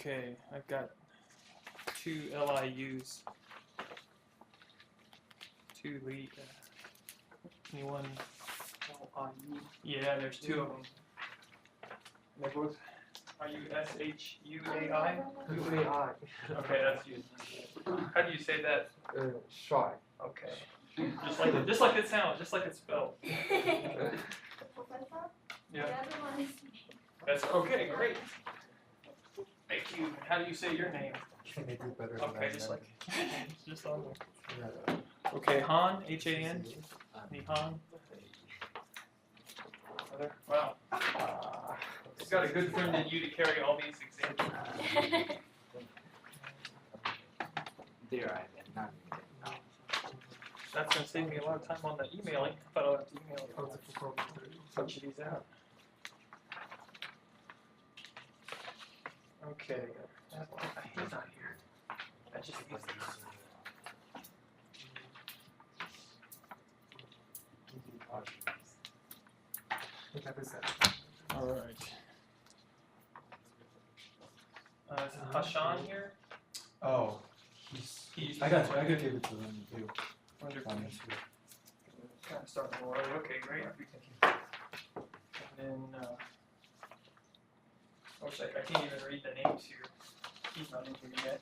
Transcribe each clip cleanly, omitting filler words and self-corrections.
Okay, I've got 2 LIUs. 2 lead. Anyone? LIU. Yeah, there's 2 of them. They're both. Are you SHUAI? UAI. Okay, that's you. How do you say that? Shy. Okay. Just like it sounds, just like it's spelled. Professor? Yeah. The other one is me. That's okay. Great. Thank you. How do you say your name? Can they do better? Okay, just like just on there. Yeah. Okay, Han, H-A-N. Han. Wow. You've got a good friend in you to carry all these exams. There I am. Not That's going to save me a lot of time on the emailing, but I'll have to email a bunch of these out. Okay. He's not here. I just need this. What type is that? All right. Is Hashan here? Oh, I got you. I could give it to them too. Wonderful. Honestly. Kind of starting to work. Okay, great. And then, I can't even read the names here. He's not in here yet.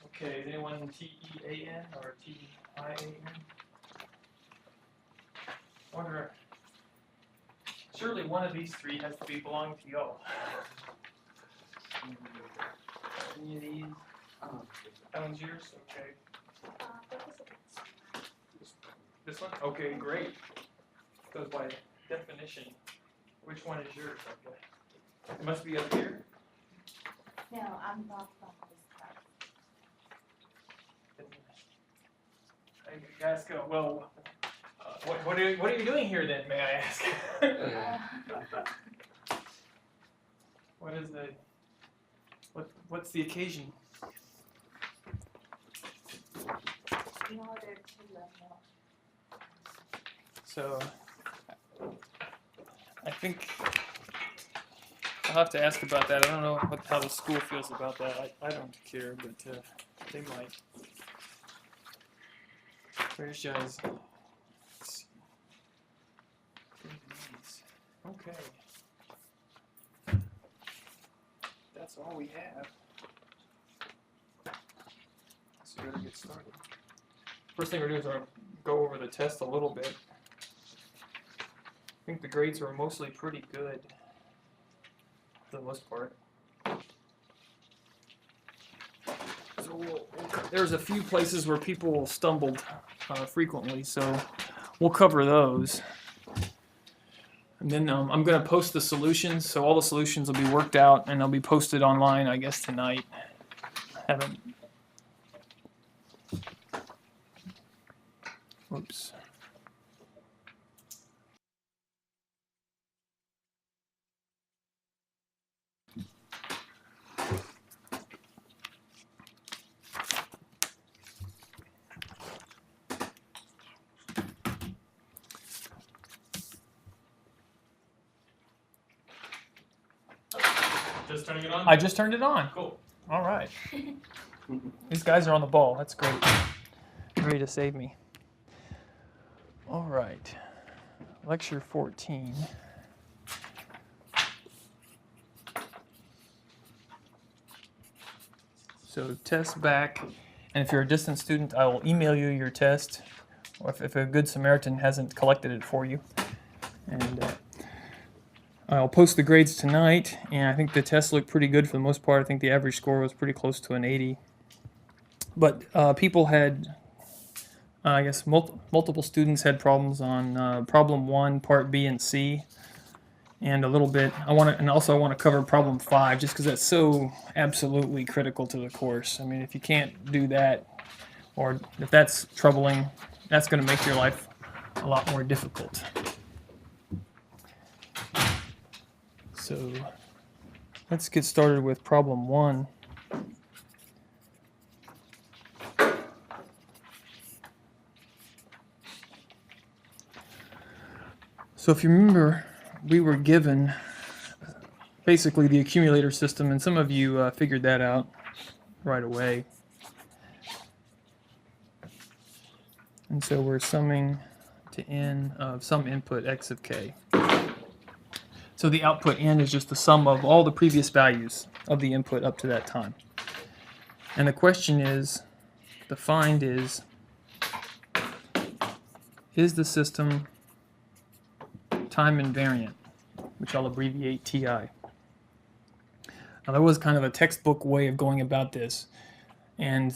Okay, is anyone T-E-A-N or T-I-A-N? I wonder, surely one of these 3 has to be belonging to y'all. Any of these? That one's yours? Okay. This one? Okay, great. Goes by definition. Which one is yours? Okay. It must be up here. No, I'm not from this class. I ask, well, what are you doing here then, may I ask? What is what's the occasion? In order to learn more. So, I think I'll have to ask about that. I don't know how the school feels about that. I don't care, but they might. Where's Jazz? Okay. That's all we have. So we gotta get started. First thing we're doing is we're gonna go over the test a little bit. I think the grades were mostly pretty good for the most part. So there's a few places where people stumbled frequently, so we'll cover those. And then I'm going to post the solutions, so all the solutions will be worked out and they'll be posted online, I guess, tonight. Haven't. Whoops. Just turning it on? I just turned it on. Cool. All right. These guys are on the ball. That's great. Ready to save me. All right. Lecture 14. So test back, and if you're a distant student, I will email you your test, or if a Good Samaritan hasn't collected it for you. And I'll post the grades tonight, and I think the tests look pretty good for the most part. I think the average score was pretty close to an 80. But people had, I guess, multiple students had problems on problem 1, part B and C, and a little bit. I want to cover problem 5 just because that's so absolutely critical to the course. I mean, if you can't do that, or if that's troubling, that's going to make your life a lot more difficult. So let's get started with problem 1. So if you remember, we were given basically the accumulator system, and some of you figured that out right away. And so we're summing to n of some input x of k. So the output n is just the sum of all the previous values of the input up to that time. And the question is, the find is the system time invariant, which I'll abbreviate TI. Now there was kind of a textbook way of going about this, and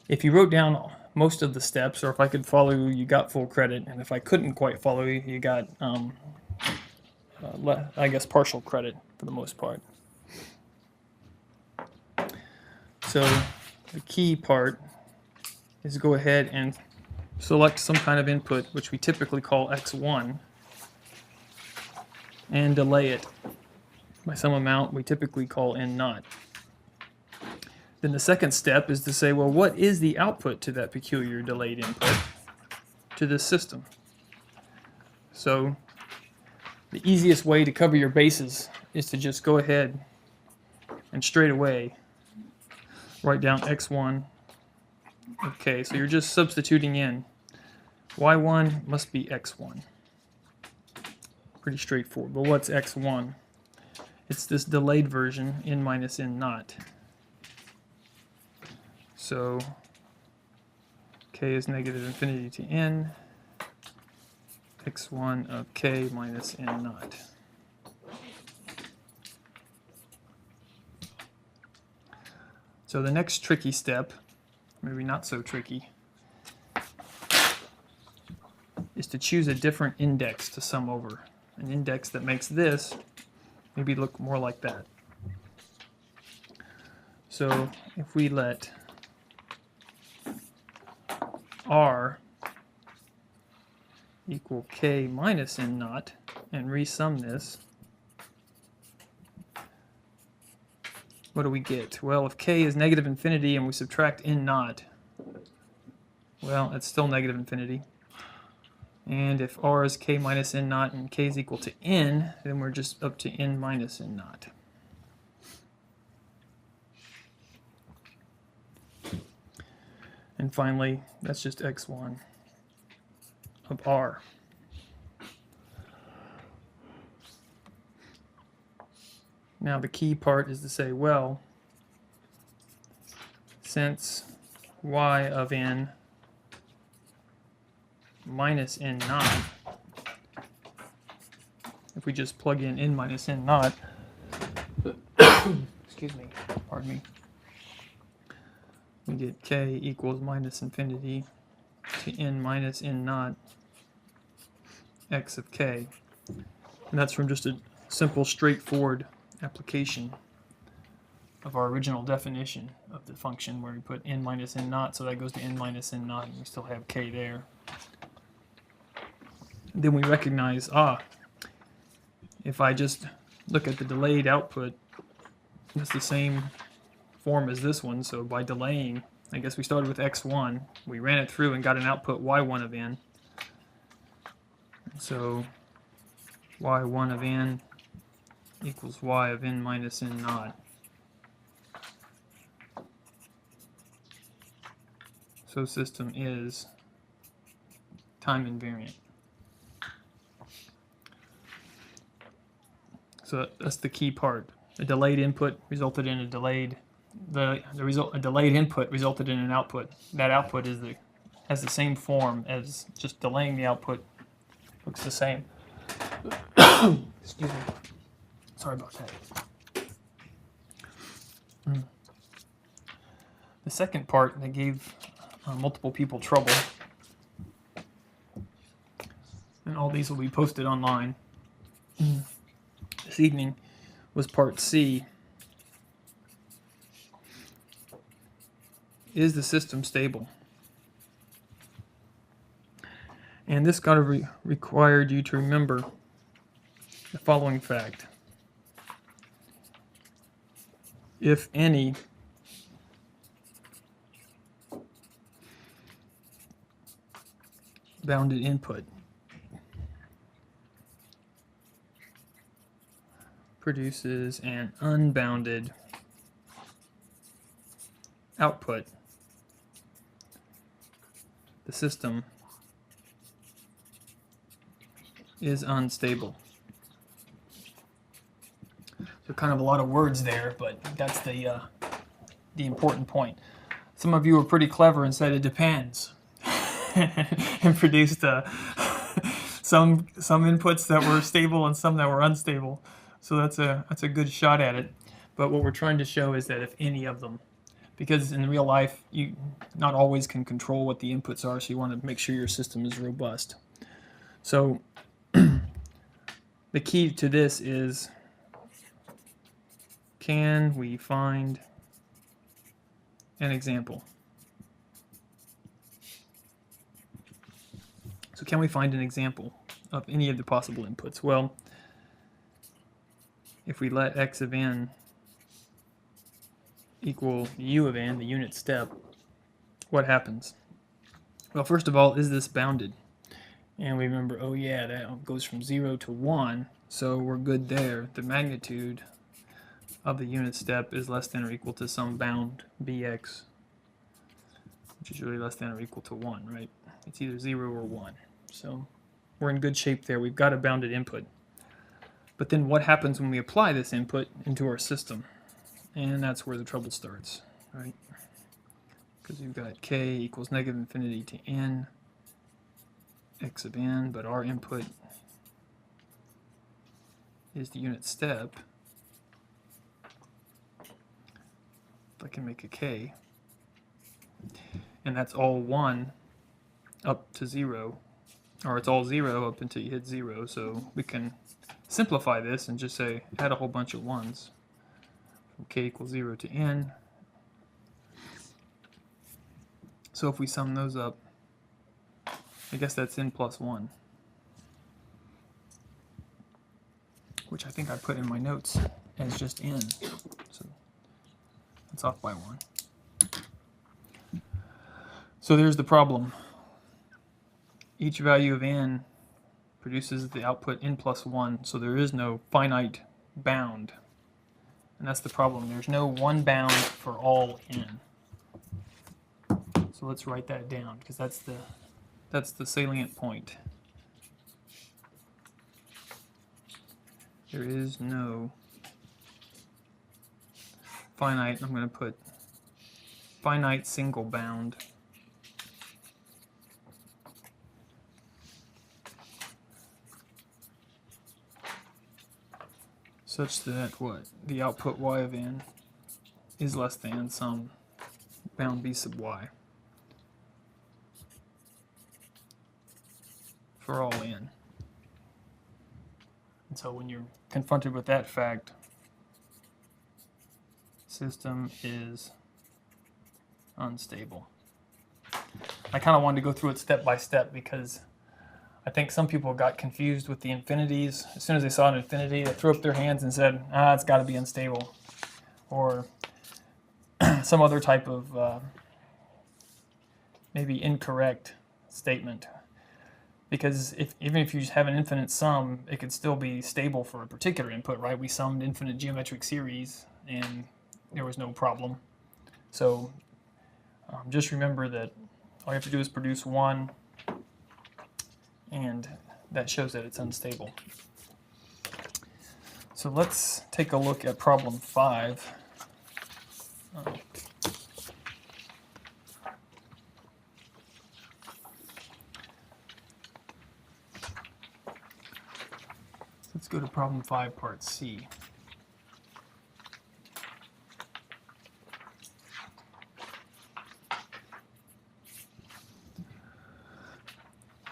if you wrote down most of the steps, or if I could follow you, you got full credit, and if I couldn't quite follow you, you got, I guess, partial credit for the most part. So the key part is go ahead and select some kind of input, which we typically call x1, and delay it by some amount we typically call n naught. Then the second step is to say, well, what is the output to that peculiar delayed input to this system? So the easiest way to cover your bases is to just go ahead and straight away write down x1. Okay, so you're just substituting in y1 must be x1. Pretty straightforward. But what's x1? It's this delayed version, n minus n naught. So k is negative infinity to n, x1 of k minus n naught. So the next tricky step, maybe not so tricky, is to choose a different index to sum over. An index that makes this maybe look more like that. So if we let r equal k minus n naught and resum this, what do we get? Well, if k is negative infinity and we subtract n naught, well, it's still negative infinity. And if r is k minus n naught and k is equal to n, then we're just up to n minus n naught. And finally, that's just x1 of r. Now the key part is to say, well, since y of n minus n naught, if we just plug in n minus n naught, excuse me, pardon me, we get k equals minus infinity to n minus n naught x of k. And that's from just a simple, straightforward application of our original definition of the function where we put n minus n naught, so that goes to n minus n naught, and we still have k there. Then we recognize, if I just look at the delayed output, it's the same form as this one, so by delaying, I guess we started with x1, we ran it through and got an output y1 of n. So y1 of n equals y of n minus n naught. So system is time invariant. So that's the key part. A delayed input resulted in a delayed a delayed input resulted in an output. That output has the same form as just delaying the output. Looks the same. Excuse me. Sorry about that. The second part that gave multiple people trouble, and all these will be posted online this evening, was part C. Is the system stable? And this got to required you to remember the following fact. If any bounded input produces an unbounded output, the system is unstable. So kind of a lot of words there, but that's the important point. Some of you were pretty clever and said it depends, and produced some inputs that were stable and some that were unstable. So that's a good shot at it. But what we're trying to show is that if any of them, because in real life you not always can control what the inputs are, so you want to make sure your system is robust. So the key to this is, can we find an example? So can we find an example of any of the possible inputs? Well, if we let x of n equal u of n, the unit step, what happens? Well, first of all, is this bounded? And we remember, oh yeah, that goes from 0 to 1, so we're good there. The magnitude of the unit step is less than or equal to some bound bx, which is really less than or equal to 1, right? It's either 0 or 1. So we're in good shape there. We've got a bounded input. But then what happens when we apply this input into our system? And that's where the trouble starts, right? Because you've got k equals negative infinity to n, x of n, but our input is the unit step. If I can make a k, and that's all 1 up to 0, or it's all 0 up until you hit 0, so we can simplify this and just say add a whole bunch of 1s from k equals 0 to n. So if we sum those up, I guess that's n plus 1, which I think I put in my notes as just n, so it's off by 1. So there's the problem. Each value of n produces the output n plus 1, so there is no finite bound. And that's the problem. There's no one bound for all n. So let's write that down, because that's the salient point. There is no finite, I'm going to put finite single bound such that what? The output y of n is less than some bound b sub y for all n. And so when you're confronted with that fact, system is unstable. I kind of wanted to go through it step by step because I think some people got confused with the infinities. As soon as they saw an infinity, they threw up their hands and said, it's got to be unstable. Or some other type of maybe incorrect statement. Because even if you just have an infinite sum, it could still be stable for a particular input, right? We summed infinite geometric series and there was no problem. So just remember that all you have to do is produce 1, and that shows that it's unstable. So let's take a look at problem 5. Let's go to problem 5, part C.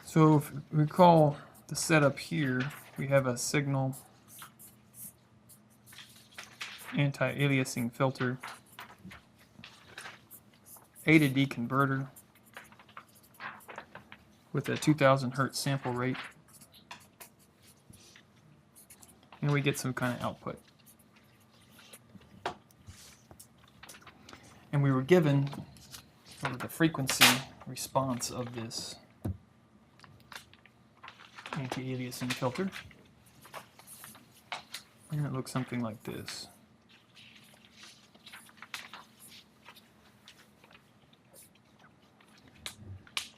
So if you recall the setup here, we have a signal anti-aliasing filter, A to D converter with a 2000 hertz sample rate, and we get some kind of output. And we were given the frequency response of this anti-aliasing filter. And it looks something like this.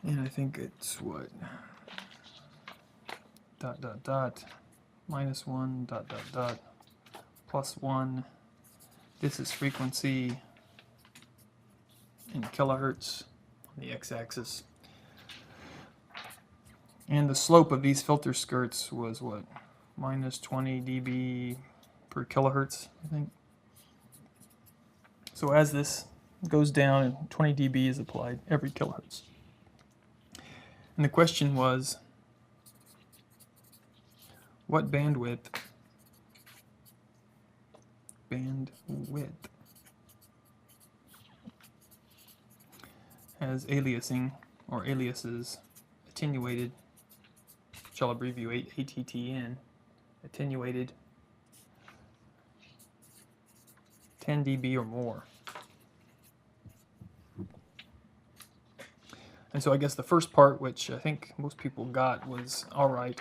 And I think it's what? Dot, dot, dot, -1, dot, dot, dot, +1. This is frequency in kilohertz on the x-axis. And the slope of these filter skirts was what? -20 dB per kilohertz, I think. So as this goes down, 20 dB is applied every kilohertz. And the question was, what bandwidth has aliasing or aliases attenuated, shall abbreviate ATTN, attenuated 10 dB or more. And so I guess the first part, which I think most people got, was all right.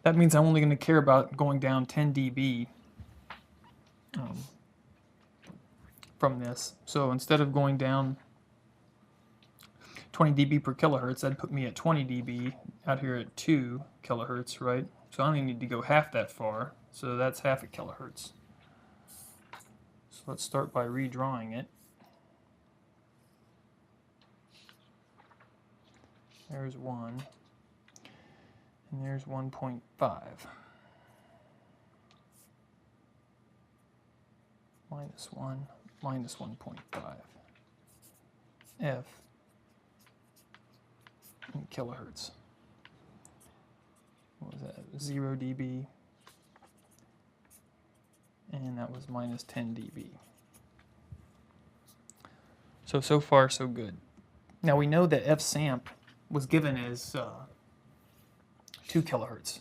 That means I'm only going to care about going down 10 dB from this. So instead of going down 20 dB per kilohertz, that'd put me at 20 dB out here at 2 kilohertz, right? So I only need to go half that far, so that's half a kilohertz. So let's start by redrawing it. There's 1, and there's 1.5. -1, -1.5. F in kilohertz. What was that? 0 dB. And that was -10 dB. So far, so good. Now we know that f-samp was given as 2 kilohertz.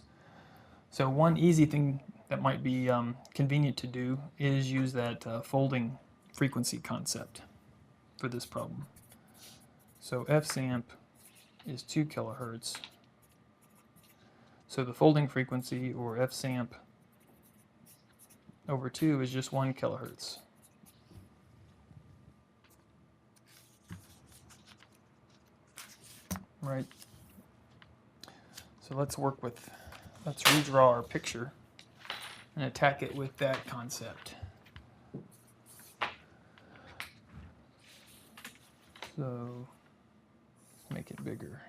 So one easy thing that might be convenient to do is use that folding frequency concept for this problem. So f-samp is 2 kilohertz. So the folding frequency, or f-samp over 2, is just 1 kilohertz. Right. So let's redraw our picture and attack it with that concept. So let's make it bigger.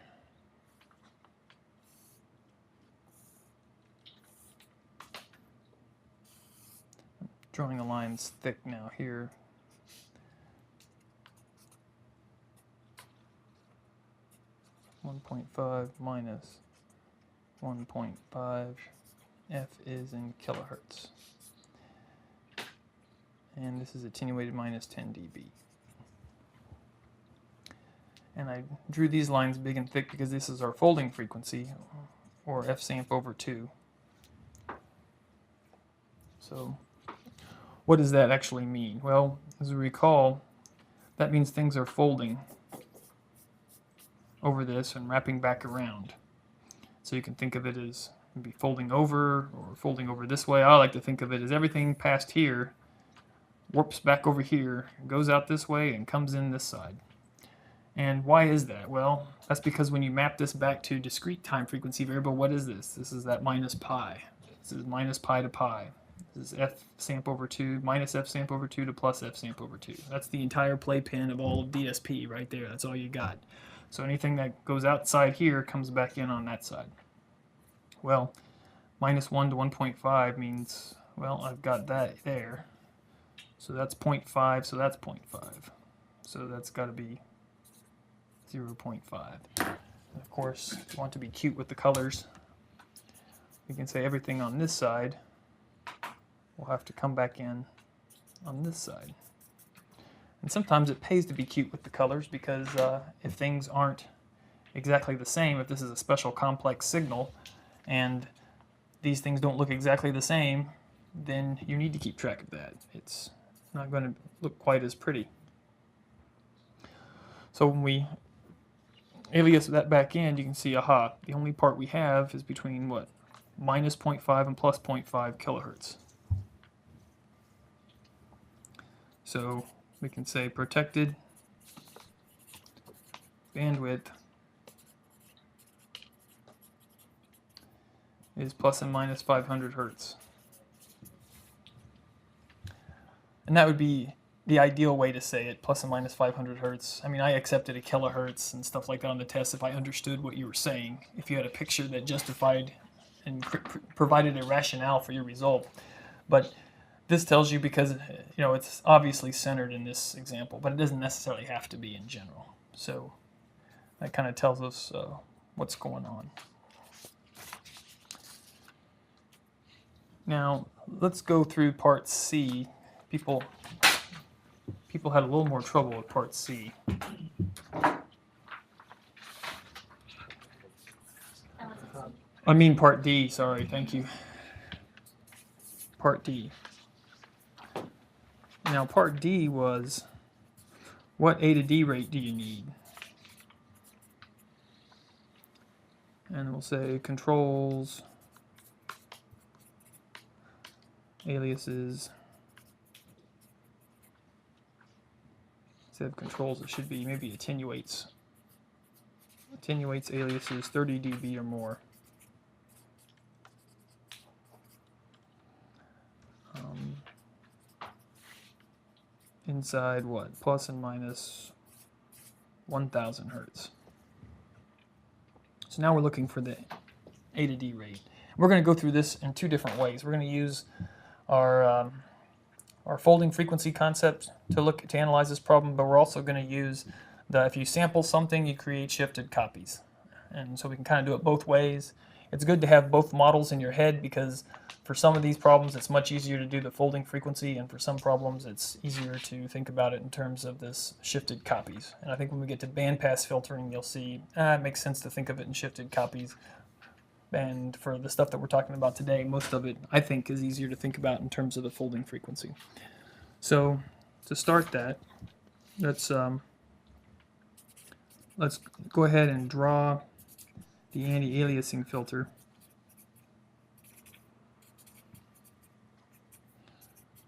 I'm drawing the lines thick now here. (1.5 minus 1.5). F is in kilohertz. And this is attenuated -10 dB. And I drew these lines big and thick because this is our folding frequency, or f-samp over 2. So what does that actually mean? Well, as we recall, that means things are folding over this and wrapping back around. So you can think of it as maybe folding over or folding over this way. I like to think of it as everything past here warps back over here, goes out this way, and comes in this side. And why is that? Well, that's because when you map this back to discrete time frequency variable, what is this? This is that minus pi. This is minus pi to pi. This is f-samp over 2 minus f-samp over 2 to plus f-samp over 2. That's the entire playpen of all of DSP right there. That's all you got. So anything that goes outside here comes back in on that side. Well, -1 to 1.5 means, well, I've got that there. So that's 0.5, so that's 0.5. So that's got to be 0.5. And of course, if you want to be cute with the colors, we can say everything on this side will have to come back in on this side. And sometimes it pays to be cute with the colors because if things aren't exactly the same, if this is a special complex signal and these things don't look exactly the same, then you need to keep track of that. It's not going to look quite as pretty. So when we alias that back in, you can see, aha, the only part we have is between what? -0.5 and +0.5 kilohertz. So we can say protected bandwidth is plus and minus 500 hertz. And that would be the ideal way to say it, plus and minus 500 hertz. I mean, I accepted a kilohertz and stuff like that on the test if I understood what you were saying, if you had a picture that justified and provided a rationale for your result. But this tells you because, it's obviously centered in this example, but it doesn't necessarily have to be in general. So that kind of tells us what's going on. Now, let's go through part C. People had a little more trouble with part C. I mean part D, sorry, thank you. Part D. Now part D was, what A to D rate do you need? And we'll say controls, aliases. Instead of controls, it should be maybe attenuates. Attenuates aliases 30 dB or more. Inside what? Plus and minus 1000 hertz. So now we're looking for the A to D rate. We're going to go through this in two different ways. We're going to use our folding frequency concept to analyze this problem, but we're also going to use if you sample something, you create shifted copies. And so we can kind of do it both ways. It's good to have both models in your head because for some of these problems it's much easier to do the folding frequency, and for some problems it's easier to think about it in terms of this shifted copies. And I think when we get to bandpass filtering, you'll see it makes sense to think of it in shifted copies. And for the stuff that we're talking about today, most of it, I think, is easier to think about in terms of the folding frequency. So to start that, let's go ahead and draw the anti-aliasing filter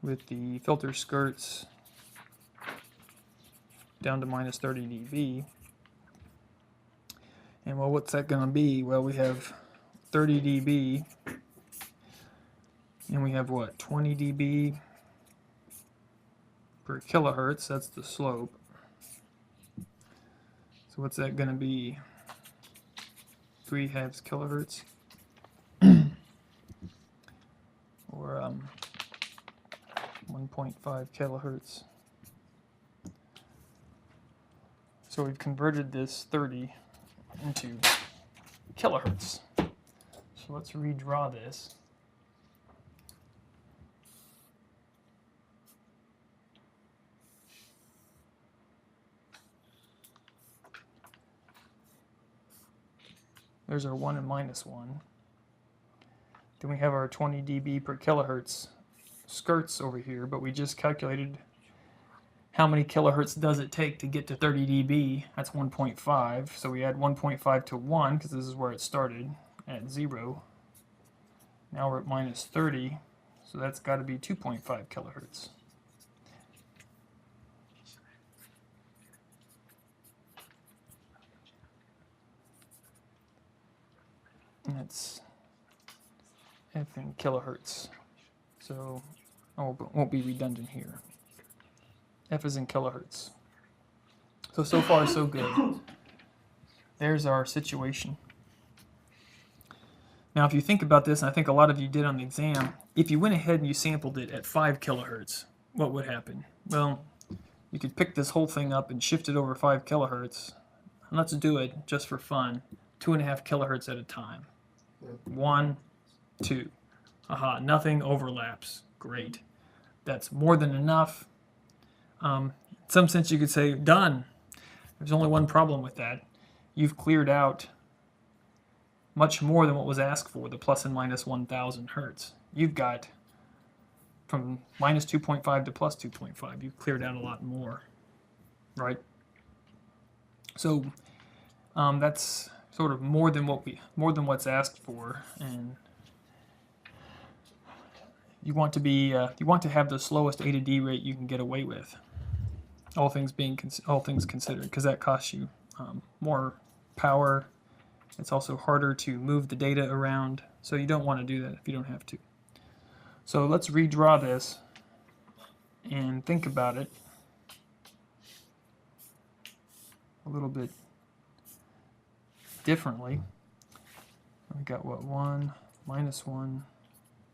with the filter skirts down to minus 30 dB. And well, what's that going to be? Well, we have 30 dB, and we have what, 20 dB per kilohertz. That's the slope. So what's that going to be? 3/2 kilohertz, or 1.5 kilohertz. So we've converted this 30 into kilohertz. So let's redraw this. There's our 1 and minus 1. Then we have our 20 dB per kilohertz skirts over here, but we just calculated how many kilohertz does it take to get to 30 dB. That's 1.5. So we add 1.5 to 1 because this is where it started at 0. Now we're at minus 30, so that's got to be 2.5 kilohertz. And that's F in kilohertz. So won't be redundant here. F is in kilohertz. So far so good. There's our situation. Now if you think about this, and I think a lot of you did on the exam, if you went ahead and you sampled it at 5 kilohertz, what would happen? Well, you could pick this whole thing up and shift it over 5 kilohertz. And let's do it just for fun, 2.5 kilohertz at a time. 1, 2. Aha, nothing overlaps. Great. That's more than enough. In some sense you could say, done. There's only one problem with that. You've cleared out much more than what was asked for, the plus and minus 1000 hertz. You've got from minus 2.5 to plus 2.5. You've cleared out a lot more, right? So that's sort of more than what's asked for, and you want to have the slowest A to D rate you can get away with. All things considered, because that costs you more power. It's also harder to move the data around, so you don't want to do that if you don't have to. So let's redraw this and think about it a little bit differently. We got what, 1 minus 1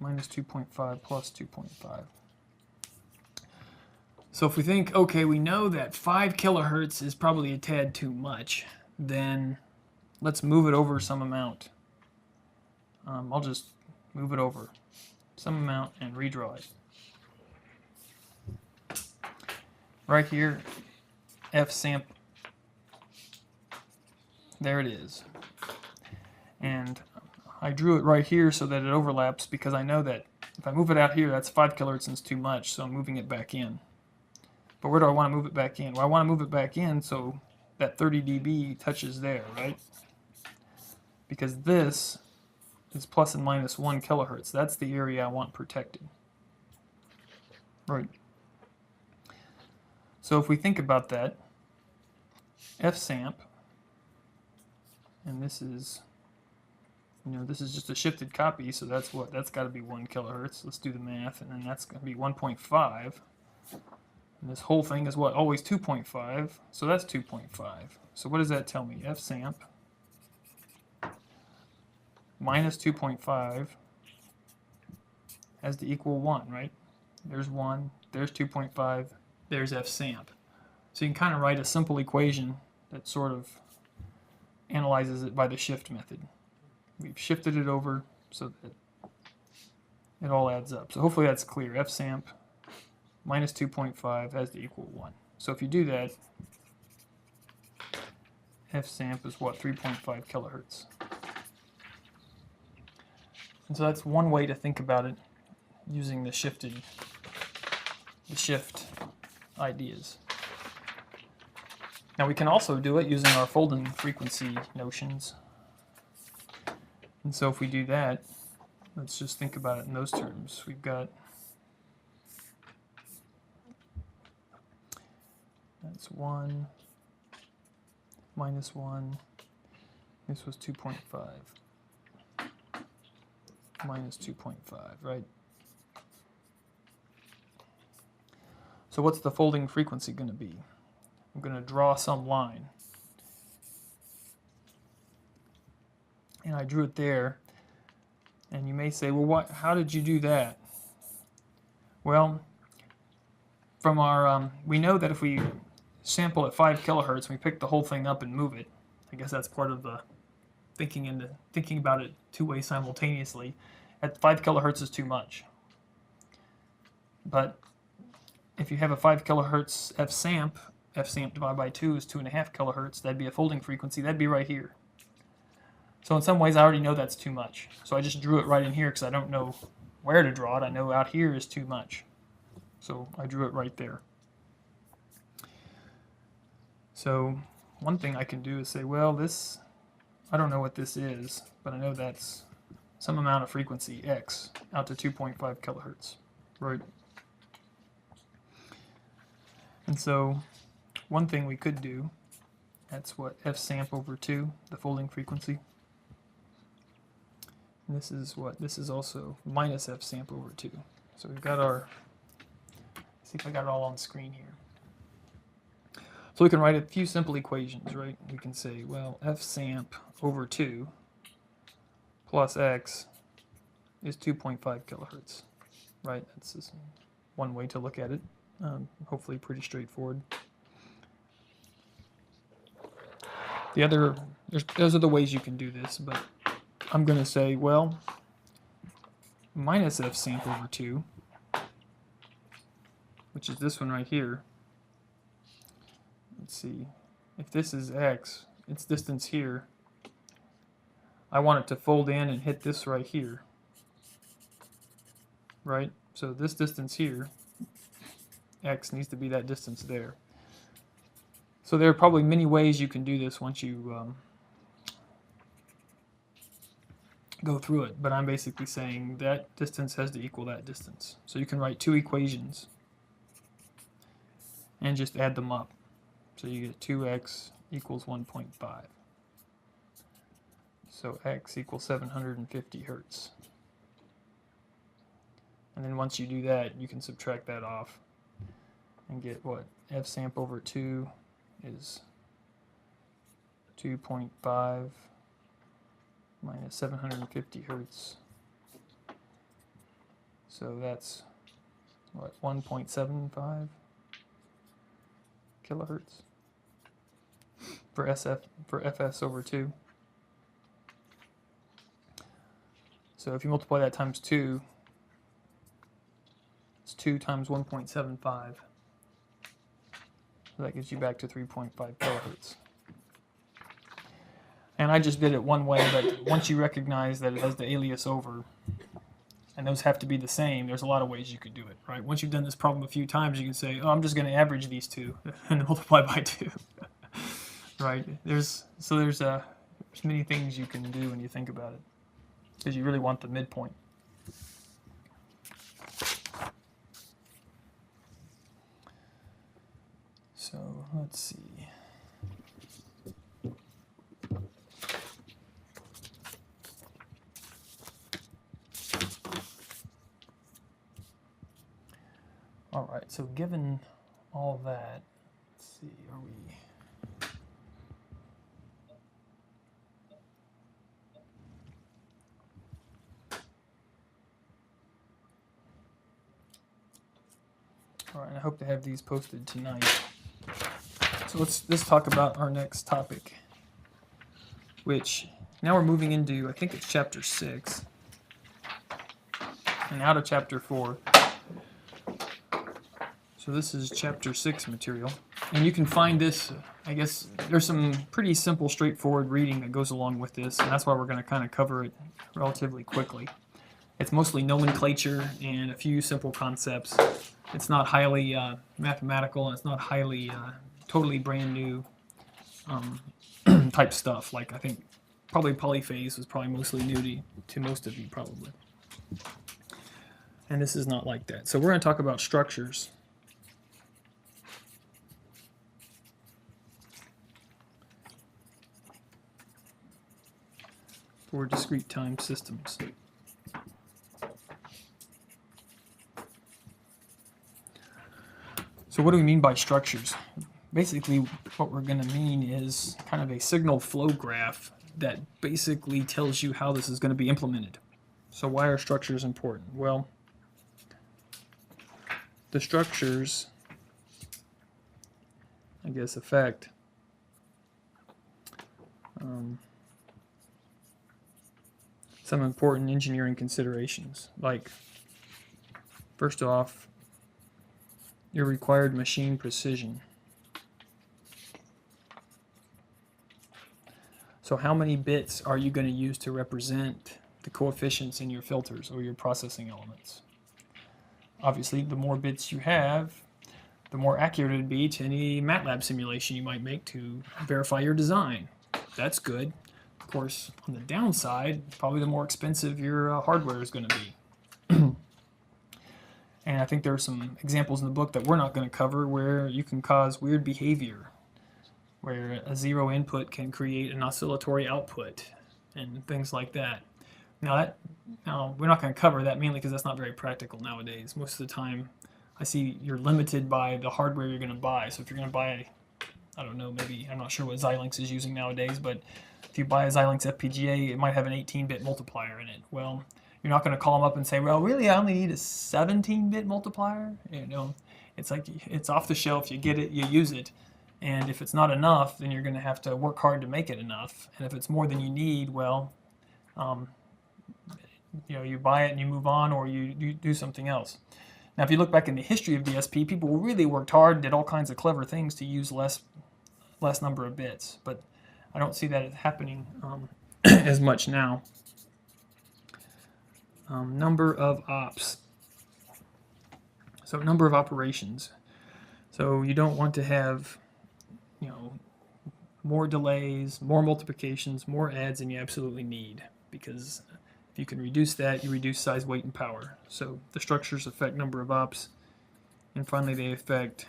minus 2.5 plus 2.5. So if we think, okay, we know that 5 kilohertz is probably a tad too much, then let's move it over some amount. I'll just move it over some amount and redraw it. Right here, F samp. There it is. And I drew it right here so that it overlaps, because I know that if I move it out here, that's 5 kilohertz and it's too much, so I'm moving it back in. But where do I want to move it back in? Well, I want to move it back in so that 30 dB touches there, right? Because this is plus and minus 1 kilohertz. That's the area I want protected. Right. So if we think about that, F samp, and this is, this is just a shifted copy, so that's got to be 1 kilohertz. Let's do the math, and then that's going to be 1.5. And this whole thing is what? Always 2.5, so that's 2.5. So what does that tell me? F samp minus 2.5 has to equal 1, right? There's 1, there's 2.5, there's F samp. So you can kind of write a simple equation that sort of analyzes it by the shift method. We've shifted it over so that it all adds up. So hopefully that's clear. F samp minus 2.5 has to equal 1. So if you do that, F samp is what? 3.5 kilohertz. And so that's one way to think about it, using the shift ideas. Now we can also do it using our folding frequency notions. And so if we do that, let's just think about it in those terms. We've got, that's 1 minus 1, this was 2.5 minus 2.5, right? So what's the folding frequency going to be? I'm going to draw some line. And I drew it there. And you may say, well, how did you do that? Well, from our, we know that if we sample at 5 kilohertz and we pick the whole thing up and move it, I guess that's part of the thinking about it two ways simultaneously. At 5 kilohertz is too much. But if you have a 5 kilohertz F samp divided by 2 is 2.5 kilohertz, that'd be a folding frequency, that'd be right here. So in some ways I already know that's too much. So I just drew it right in here because I don't know where to draw it. I know out here is too much. So I drew it right there. So one thing I can do is say, well, this, I don't know what this is, but I know that's some amount of frequency, x, out to 2.5 kilohertz, right? And so one thing we could do, that's what F samp over 2, the folding frequency. And this is what? This is also minus F samp over 2. So we've got our, let's see if I got it all on screen here. So we can write a few simple equations, right? We can say, well, F samp over 2 plus x is 2.5 kilohertz, right? That's just one way to look at it. Hopefully pretty straightforward. The other, those are the ways you can do this, but I'm going to say, well, minus F samp over 2, which is this one right here. Let's see, if this is x, its distance here, I want it to fold in and hit this right here, right? So this distance here, x, needs to be that distance there. So there are probably many ways you can do this once you go through it, but I'm basically saying that distance has to equal that distance. So you can write two equations and just add them up. So you get 2x equals 1.5. So x equals 750 hertz. And then once you do that, you can subtract that off and get what? F samp over 2 is 2.5 minus 750 hertz. So that's what, 1.75 kilohertz for FS over 2. So if you multiply that times 2, it's 2 times 1.75. So that gives you back to 3.5 kilohertz. And I just did it one way, but once you recognize that it has the alias over, and those have to be the same, there's a lot of ways you could do it, right? Once you've done this problem a few times, you can say, oh, I'm just going to average these two and multiply by 2. Right? There's many things you can do when you think about it, because you really want the midpoint. So let's see. All right, so given all that, let's see, are we... All right, I hope to have these posted tonight. So let's talk about our next topic, which now we're moving into, I think it's chapter 6, and out of chapter 4. So this is chapter 6 material, and you can find this, I guess, there's some pretty simple, straightforward reading that goes along with this, and that's why we're going to kind of cover it relatively quickly. It's mostly nomenclature and a few simple concepts. It's not highly mathematical, and it's not highly totally brand new type stuff. Like I think probably polyphase was probably mostly new to most of you probably. And this is not like that. So we're going to talk about structures. For discrete time systems. So what do we mean by structures? Basically, what we're going to mean is kind of a signal flow graph that basically tells you how this is going to be implemented. So why are structures important? Well, the structures, I guess, affect some important engineering considerations. Like, first off, your required machine precision. So how many bits are you going to use to represent the coefficients in your filters or your processing elements? Obviously, the more bits you have, the more accurate it would be to any MATLAB simulation you might make to verify your design. That's good. Of course, on the downside, probably the more expensive your hardware is going to be. And I think there are some examples in the book that we're not going to cover where you can cause weird behavior, where a zero input can create an oscillatory output and things like that. Now we're not going to cover that mainly because that's not very practical nowadays. Most of the time I see you're limited by the hardware you're going to buy. So if you're going to buy, I don't know, maybe, I'm not sure what Xilinx is using nowadays, but if you buy a Xilinx FPGA, it might have an 18-bit multiplier in it. Well, you're not going to call them up and say, well, really, I only need a 17-bit multiplier. You know, it's like, it's off the shelf, you get it, you use it. And if it's not enough, then you're going to have to work hard to make it enough. And if it's more than you need, well, you know, you buy it and you move on, or you do something else. Now, if you look back in the history of DSP, people really worked hard, did all kinds of clever things to use less number of bits. But I don't see that happening as much now. Number of ops. So number of operations. So you don't want to have, you know, more delays, more multiplications, more adds than you absolutely need, because If you can reduce that, you reduce size, weight, and power. So the structures affect number of ops, and finally they affect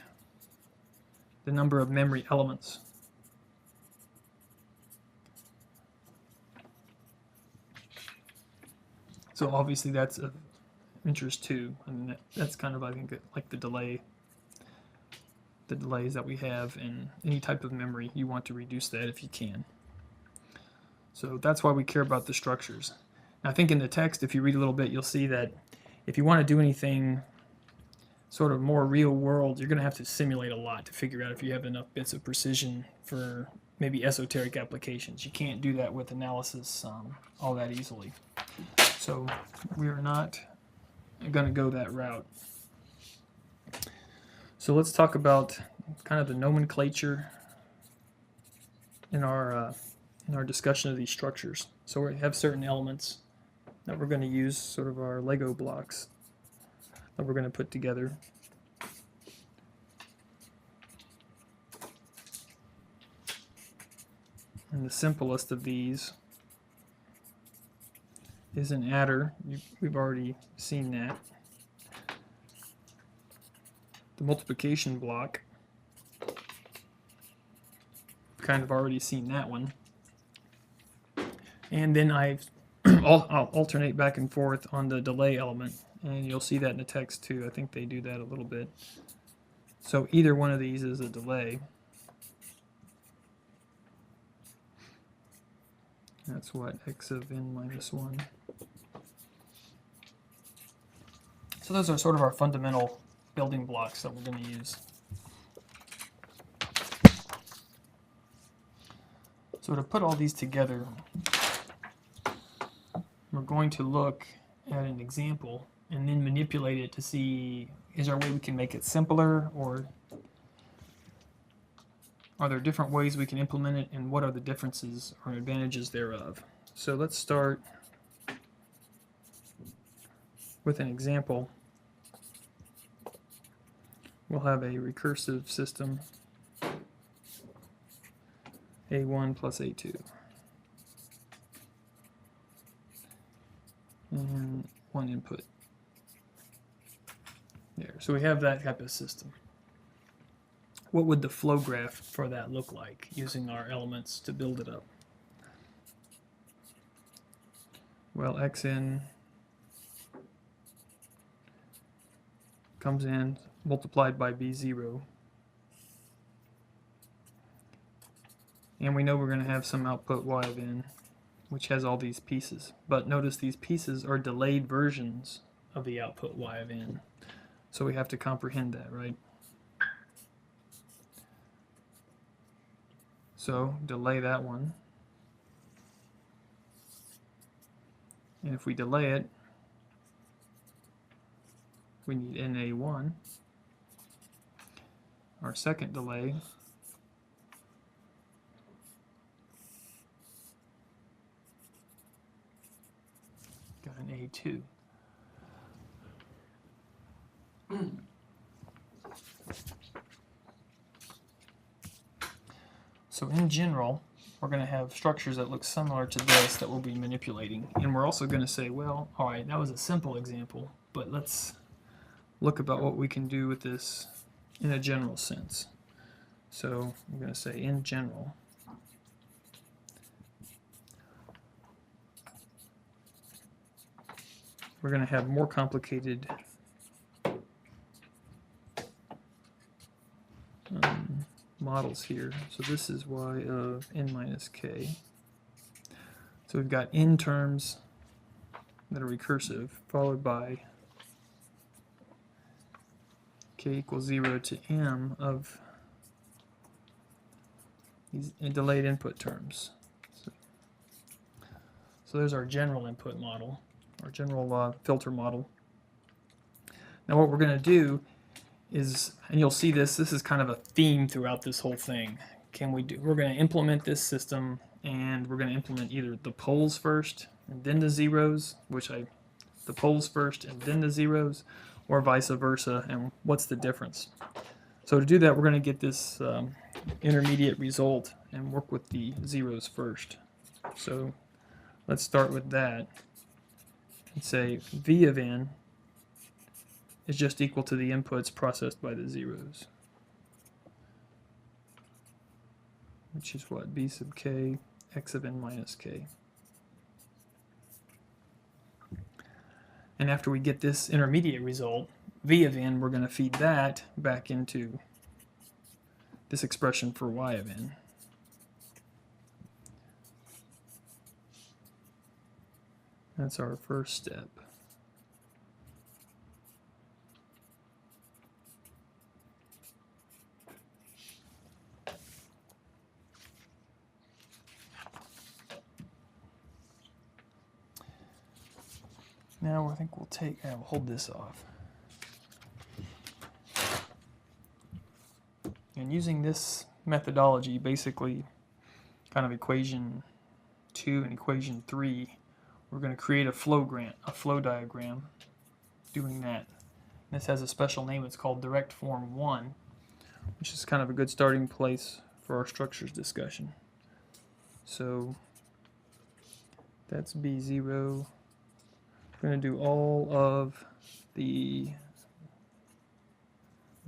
the number of memory elements. So obviously that's of interest too. I mean, that's kind of, I think, like the delays that we have in any type of memory. You want to reduce that if you can. So that's why we care about the structures. Now, I think in the text, if you read a little bit, you'll see that if you want to do anything sort of more real world, you're going to have to simulate a lot to figure out if you have enough bits of precision for maybe esoteric applications. You can't do that with analysis all that easily. So we are not going to go that route. So let's talk about kind of the nomenclature in our discussion of these structures. So we have certain elements that we're going to use, sort of our Lego blocks that we're going to put together. And the simplest of these is an adder. We've already seen that. The multiplication block, kind of already seen that one. And then I'll alternate back and forth on the delay element, and you'll see that in the text too. I think they do that a little bit. So either one of these is a delay. That's what, x of n minus 1. So those are sort of our fundamental building blocks that we're going to use. So to put all these together, we're going to look at an example and then manipulate it to see, is there a way we can make it simpler, or are there different ways we can implement it, and what are the differences or advantages thereof? So let's start with an example. We'll have a recursive system, A1 plus A2. And one input. There. So we have that type of system. What would the flow graph for that look like using our elements to build it up? Well, xn comes in multiplied by b0. And we know we're going to have some output y of n, which has all these pieces. But notice these pieces are delayed versions of the output y of n. So we have to comprehend that, right? So delay that one. And if we delay it, we need NA1. Our second delay got an A2. So in general, we're going to have structures that look similar to this that we'll be manipulating. And we're also going to say, well, all right, that was a simple example, but let's look about what we can do with this in a general sense. So I'm going to say in general. We're going to have more complicated models here. So this is y of n minus k. So we've got n terms that are recursive, followed by k equals 0 to m of these delayed input terms. So there's our general input model, our general filter model. Now what we're going to do is, and you'll see this is kind of a theme throughout this whole thing. We're going to implement this system, and we're going to implement either the poles first and then the zeros, the poles first and then the zeros, or vice versa, and what's the difference. So to do that, we're going to get this intermediate result and work with the zeros first. So let's start with that. and say v of n is just equal to the inputs processed by the zeros, which is what? B sub k x of n minus k. And after we get this intermediate result, v of n, we're going to feed that back into this expression for y of n. That's our first step. Now I think we'll we'll hold this off. And using this methodology, basically kind of equation 2 and equation 3, we're going to create a flow diagram doing that. This has a special name. It's called direct form 1, which is kind of a good starting place for our structures discussion. So that's B0. We're going to do all of the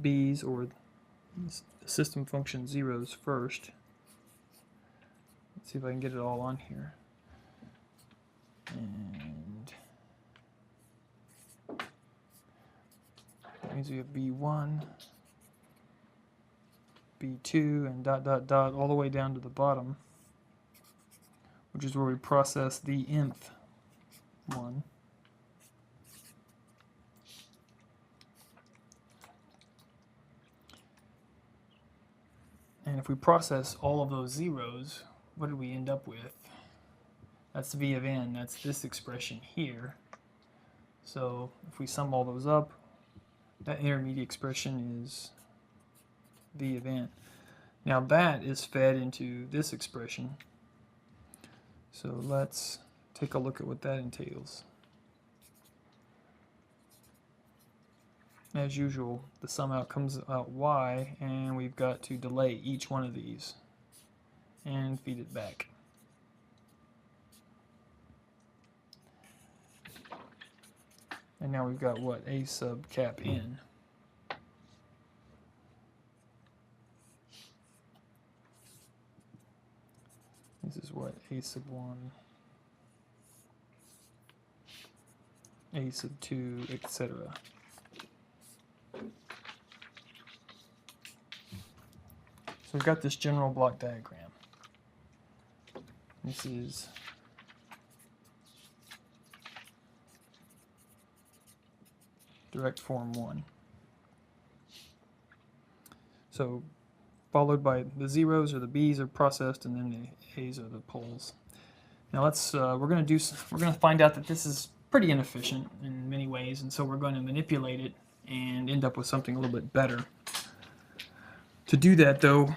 b's, or the system function zeros, first. Let's see if I can get it all on here. And that means we have B1, B2, and dot dot dot all the way down to the bottom, which is where we process the nth one. And if we process all of those zeros, what do we end up with? That's v of n. That's this expression here. So if we sum all those up, that intermediate expression is v of n. Now that is fed into this expression. So let's take a look at what that entails. As usual, the sum out comes out y, and we've got to delay each one of these and feed it back. And now we've got what? A sub cap n. This is what? A sub 1, A sub 2, etc. So we've got this general block diagram. This is direct form 1. So followed by the zeros or the b's are processed, and then the a's are the poles. Now we're going to find out that this is pretty inefficient in many ways, and so we're going to manipulate it and end up with something a little bit better. To do that, though,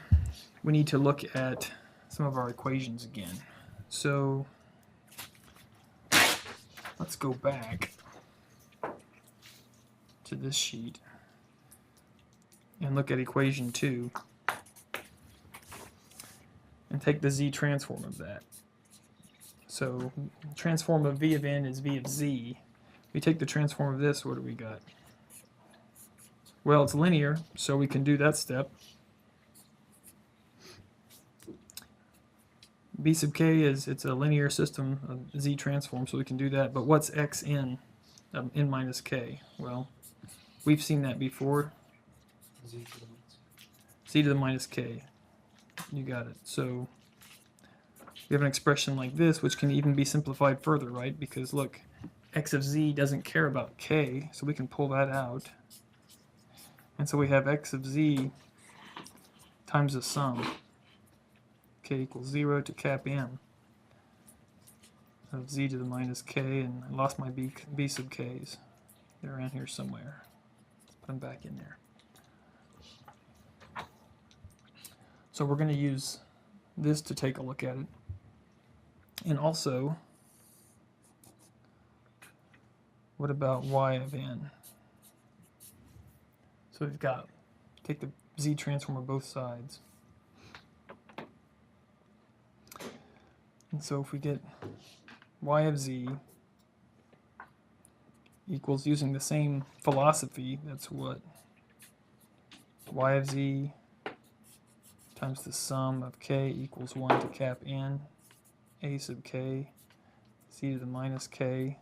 we need to look at some of our equations again. So let's go back to this sheet and look at equation 2 and take the z transform of that. So transform of v of n is v of z. We take the transform of this, what do we got? Well, it's linear, so we can do that step. B sub k it's a linear system of z transform, so we can do that. But what's xn of n minus k? Well, we've seen that before. Z to the minus k. You got it. So we have an expression like this, which can even be simplified further, right? Because look, x of z doesn't care about k, so we can pull that out. And so we have x of z times the sum, k equals 0 to cap n of z to the minus k, and I lost my b sub k's. They're around here somewhere. Let's put them back in there. So we're going to use this to take a look at it. And also, what about y of n? So we've got, take the z transform of both sides. And so if we get y of z equals, using the same philosophy, that's what y of z times the sum of k equals 1 to cap n a sub k z to the minus k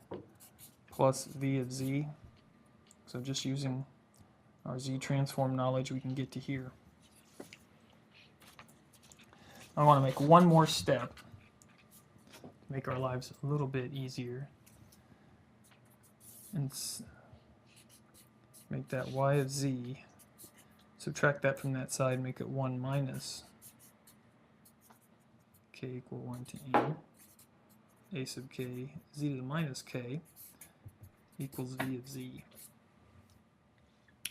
plus v of z. So just using our z transform knowledge, we can get to here. I want to make one more step to make our lives a little bit easier. And make that y of z, subtract that from that side, make it 1 minus k equal 1 to n, a sub k, z to the minus k equals v of z.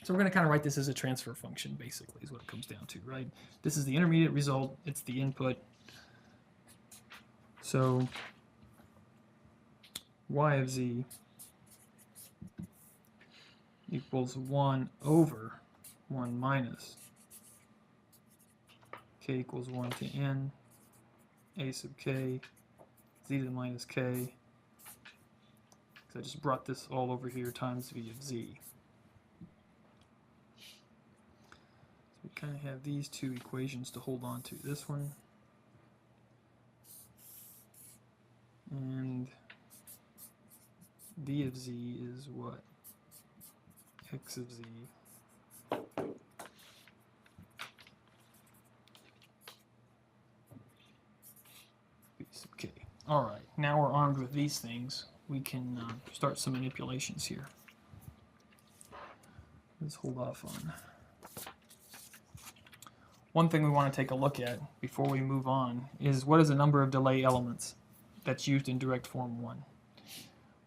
So we're going to kind of write this as a transfer function, basically, is what it comes down to, right? This is the intermediate result, it's the input. So y of z equals 1 over 1 minus k equals 1 to n, a sub k, z to the minus k. So I just brought this all over here times v of z. So we kind of have these two equations to hold on to. This one and v of z is what? X of z v sub k. All right, now we're armed with these things. We can start some manipulations here. Let's hold off on. One thing we want to take a look at before we move on is what is the number of delay elements that's used in direct form 1.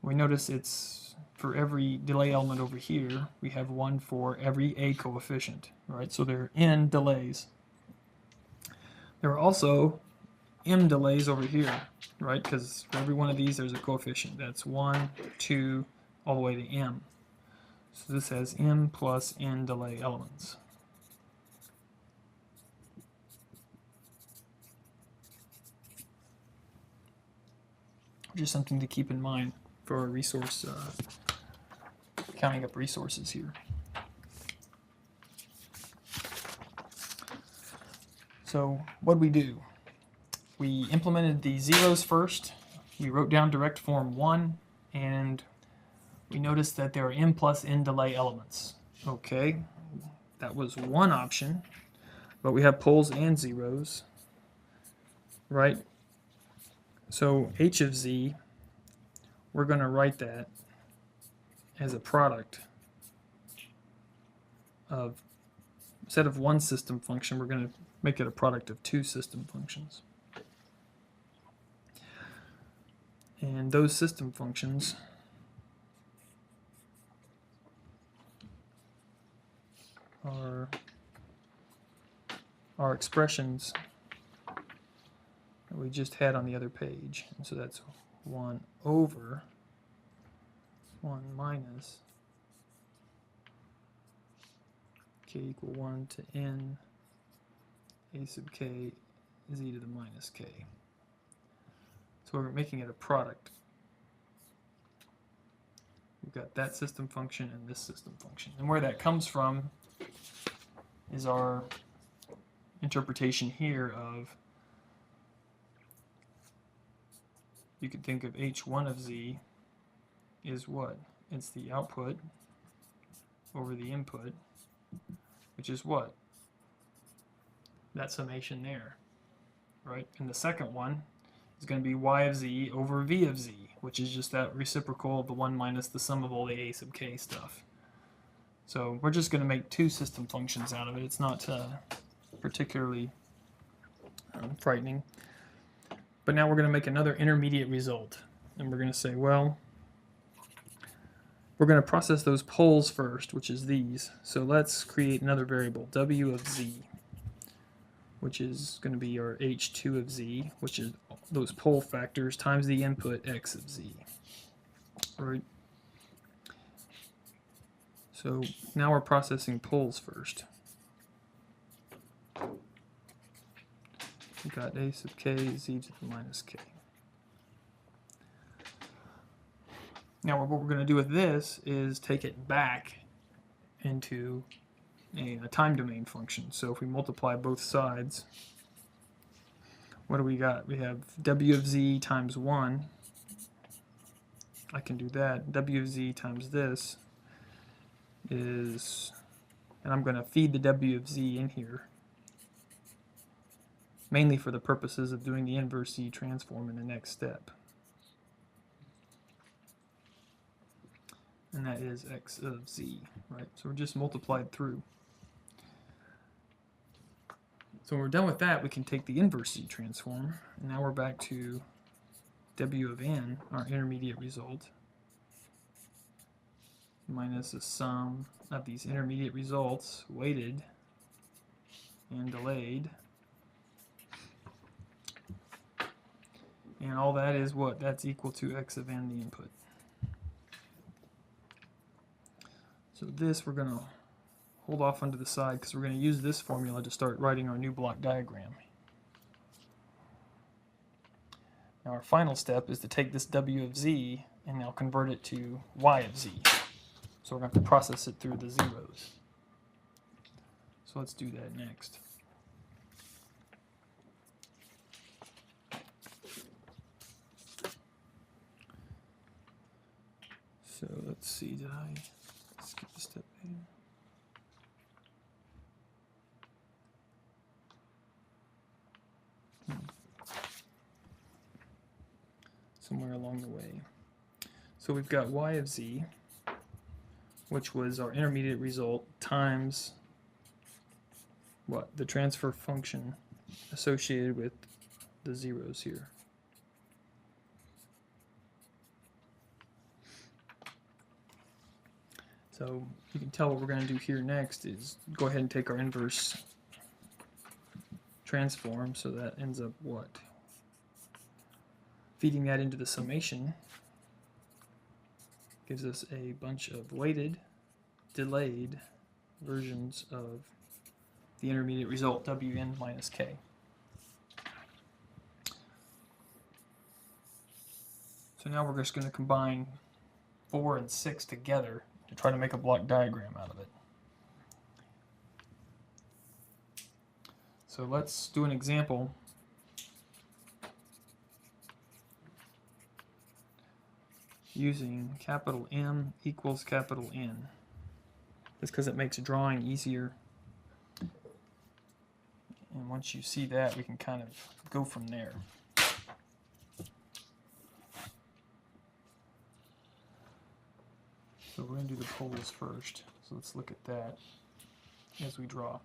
We notice it's for every delay element over here, we have 1 for every a coefficient, right? So there are n delays. There are also m delays over here, right? Because for every one of these, there's a coefficient. That's 1, 2, all the way to m. So this has m plus n delay elements. Just something to keep in mind for our resource, counting up resources here. So what did we do? We implemented the zeros first. We wrote down direct form 1, and we noticed that there are m plus n delay elements. Okay, that was one option, but we have poles and zeros, right? So h of z, we're going to write that as a product of, instead of one system function, we're going to make it a product of two system functions. And those system functions are our expressions that we just had on the other page. And so that's 1 over 1 minus k equal 1 to n a sub k z to the minus k. So we're making it a product. We've got that system function and this system function. And where that comes from is our interpretation here of, you could think of h1 of z is what? It's the output over the input, which is what? That summation there, right? And the second one is going to be y of z over v of z, which is just that reciprocal of the 1 minus the sum of all the a sub k stuff. So we're just going to make two system functions out of it. It's not particularly frightening. But now we're going to make another intermediate result. And we're going to say, well, we're going to process those poles first, which is these. So let's create another variable, w of z, which is going to be our h2 of z, which is those pole factors times the input x of z. Right? So now we're processing poles first. We've got a sub k, z to the minus k. Now what we're going to do with this is take it back into a time domain function. So if we multiply both sides, what do we got? We have w of z times 1. I can do that. W of z times this is, and I'm going to feed the w of z in here, mainly for the purposes of doing the inverse z transform in the next step. And that is x of z, right? So we're just multiplied through. So when we're done with that, we can take the inverse z transform, and now we're back to w of n, our intermediate result, minus the sum of these intermediate results, weighted and delayed. And all that is what? That's equal to x of n, the input. So this we're going to hold off onto the side because we're going to use this formula to start writing our new block diagram. Now our final step is to take this w of z and now convert it to y of z. So we're going to have to process it through the zeros. So let's do that next. So let's see, did I skip a step here? Somewhere along the way. So we've got y of z, which was our intermediate result, times what? The transfer function associated with the zeros here. So you can tell what we're going to do here next is go ahead and take our inverse transform, so that ends up what? Feeding that into the summation gives us a bunch of weighted, delayed versions of the intermediate result, wn minus k. So now we're just going to combine 4 and 6 together to try to make a block diagram out of it. So let's do an example. Using capital M equals capital N. Just because it makes drawing easier. And once you see that, we can kind of go from there. So we're going to do the poles first. So let's look at that as we draw.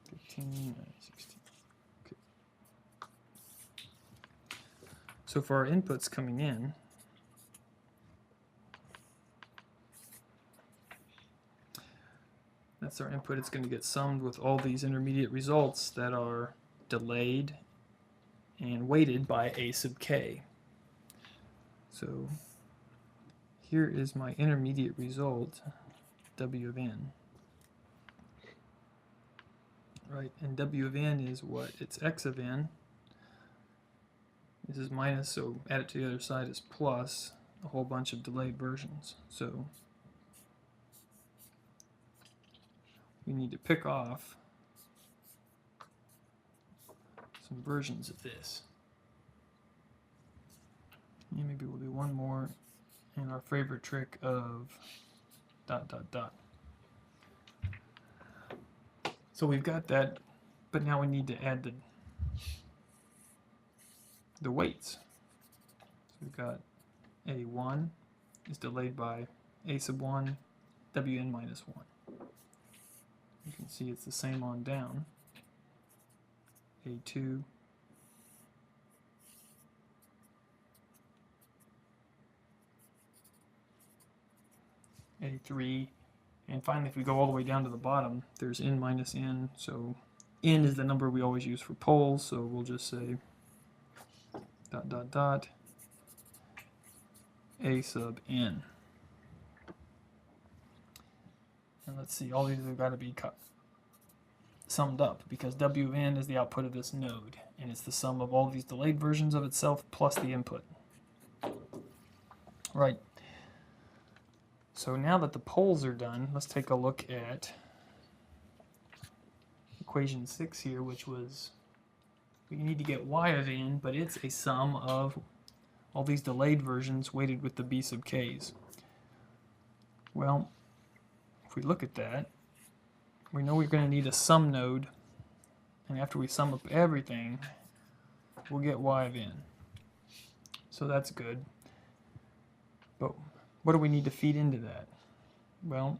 15, 16. Okay. So for our inputs coming in, that's our input. It's going to get summed with all these intermediate results that are delayed and weighted by a sub k. So here is my intermediate result, w of n. Right, and w of n is what? It's x of n. This is minus, so add it to the other side is plus a whole bunch of delayed versions. So we need to pick off some versions of this. And maybe we'll do one more in our favorite trick of ... So we've got that, but now we need to add the weights. So we've got A1 is delayed by A sub 1, Wn minus 1. You can see it's the same on down. A2, A3, and finally if we go all the way down to the bottom, there's n minus n, so n is the number we always use for poles, so we'll just say ... A sub n. And let's see, all these have got to be summed up because w of n is the output of this node, and it's the sum of all these delayed versions of itself plus the input. Right. So now that the poles are done, let's take a look at equation 6 here, which was we need to get y of n, but it's a sum of all these delayed versions weighted with the b sub k's. Well, if we look at that, we know we're going to need a sum node, and after we sum up everything, we'll get y of n. So that's good. But what do we need to feed into that? Well,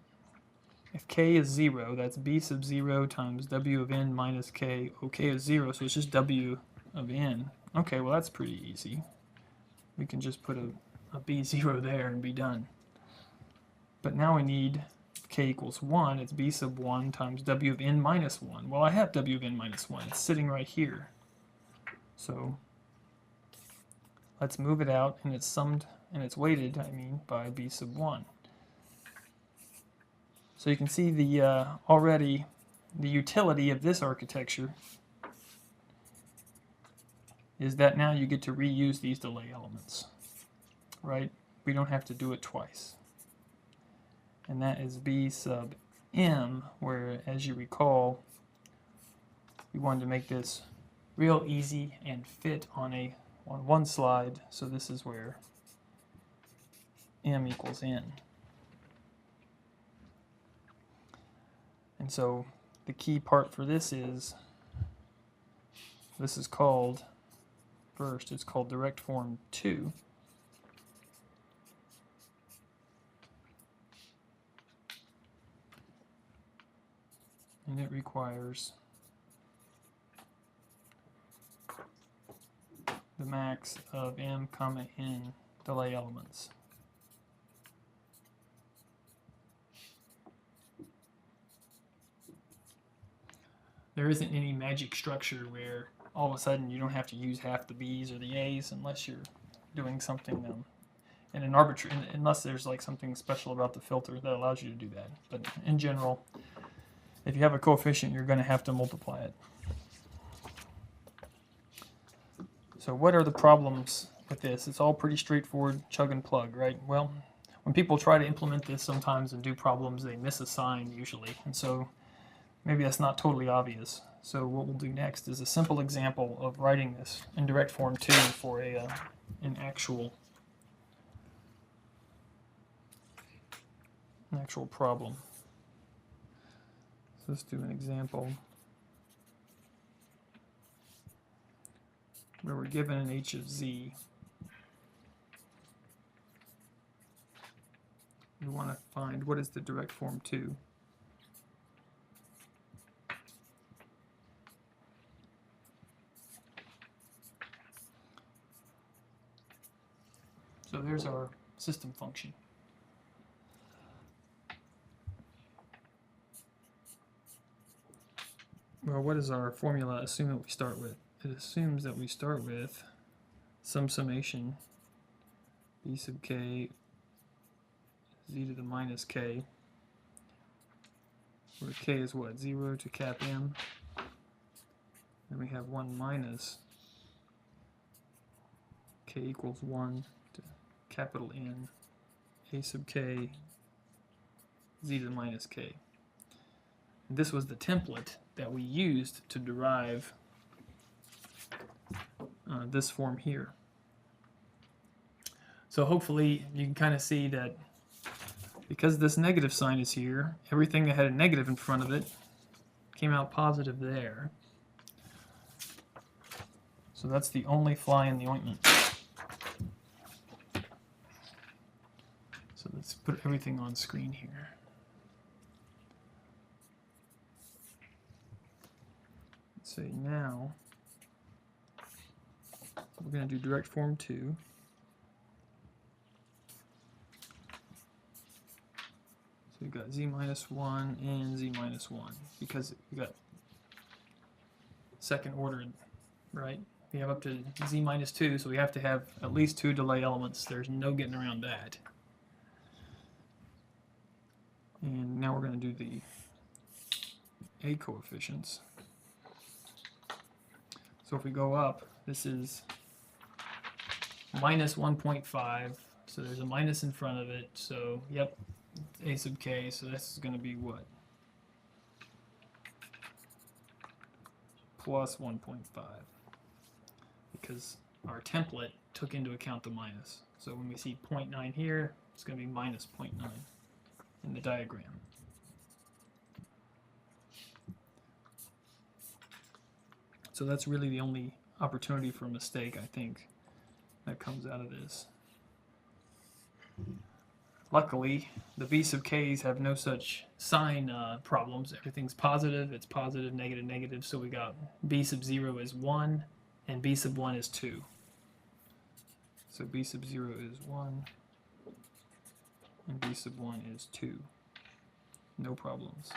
if k is 0, that's b sub 0 times w of n minus k. OK is 0, so it's just w of n. Okay, well that's pretty easy. We can just put a b0 there and be done. But now we need k equals 1. It's b sub 1 times w of n minus 1. Well, I have w of n minus 1. It's sitting right here. So let's move it out, and it's summed, and it's weighted, by b sub 1. So you can see the already the utility of this architecture is that now you get to reuse these delay elements, right? We don't have to do it twice. And that is b sub m, where, as you recall, we wanted to make this real easy and fit on one slide, so this is where m equals n. And so the key part for this is called, first, it's called direct form 2. And it requires the max of m comma n delay elements. There isn't any magic structure where all of a sudden you don't have to use half the B's or the A's unless you're doing something in an arbitrary, unless there's like something special about the filter that allows you to do that. But in general, if you have a coefficient, you're going to have to multiply it. So what are the problems with this? It's all pretty straightforward, chug and plug, right? Well, when people try to implement this sometimes and do problems, they miss a sign usually. And so maybe that's not totally obvious. So what we'll do next is a simple example of writing this in direct form 2 for an actual problem. So let's do an example where we're given an h of z. We want to find what is the direct form 2. So there's our system function. Well, what does our formula assume that we start with? It assumes that we start with some summation b sub k z to the minus k, where k is what? 0 to cap m. Then we have 1 minus k equals 1 to capital N a sub k z to the minus k. And this was the template that we used to derive this form here. So hopefully you can kind of see that because this negative sign is here, everything that had a negative in front of it came out positive there. So that's the only fly in the ointment. So let's put everything on screen here. Let's say now we're going to do direct form 2. So we've got z minus 1 and z minus 1 because we got second ordered, right? We have up to z minus 2, so we have to have at least 2 delay elements. There's no getting around that. And now we're going to do the a coefficients. So if we go up, this is minus 1.5, so there's a minus in front of it, so yep, a sub k, so this is going to be what? Plus 1.5. Because our template took into account the minus. So when we see 0.9 here, it's going to be minus 0.9 in the diagram. So that's really the only opportunity for mistake, I think, that comes out of this. Luckily, the b sub k's have no such sign problems. Everything's positive, it's positive, negative, negative. So we got b sub 0 is 1, and b sub 1 is 2. So b sub 0 is 1, and b sub 1 is 2. No problems.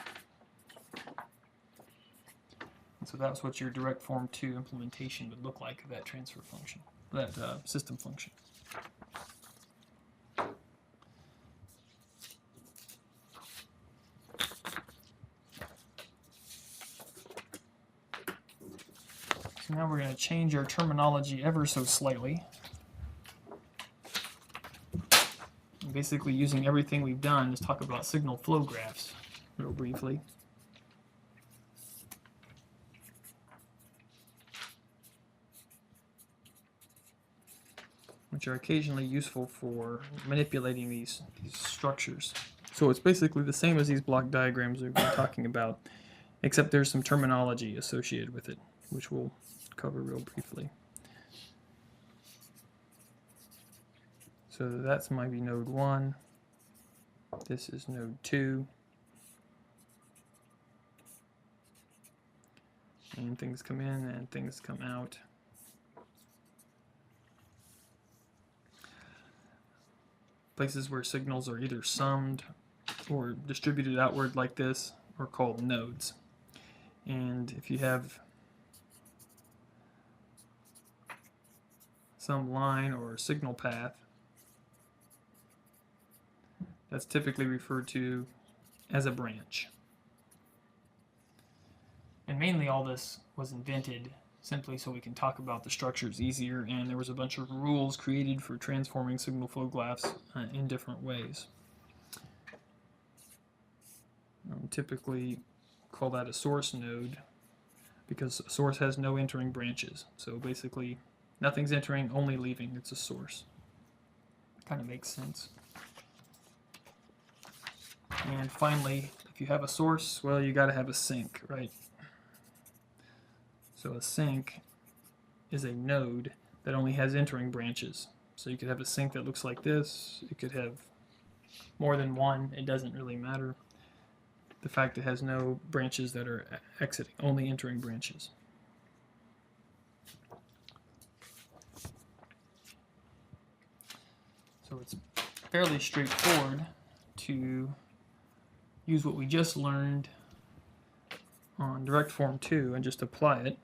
And so that's what your direct form 2 implementation would look like of that transfer function, that system function. So now we're going to change our terminology ever so slightly. And basically using everything we've done to talk about signal flow graphs real briefly. Which are occasionally useful for manipulating these structures. So it's basically the same as these block diagrams we've been talking about, except there's some terminology associated with it, which we'll cover real briefly. So that's might be node 1. This is node 2. And things come in and things come out. Places where signals are either summed or distributed outward like this are called nodes. And if you have some line or signal path, that's typically referred to as a branch. And mainly all this was invented simply so we can talk about the structures easier, and there was a bunch of rules created for transforming signal flow graphs in different ways. Typically call that a source node because a source has no entering branches. So basically nothing's entering, only leaving. It's a source. Kind of makes sense. And finally, if you have a source, well, you got to have a sink, right? So a sink is a node that only has entering branches. So you could have a sink that looks like this. You could have more than one. It doesn't really matter. The fact it has no branches that are exiting, only entering branches. So it's fairly straightforward to use what we just learned on direct form 2 and just apply it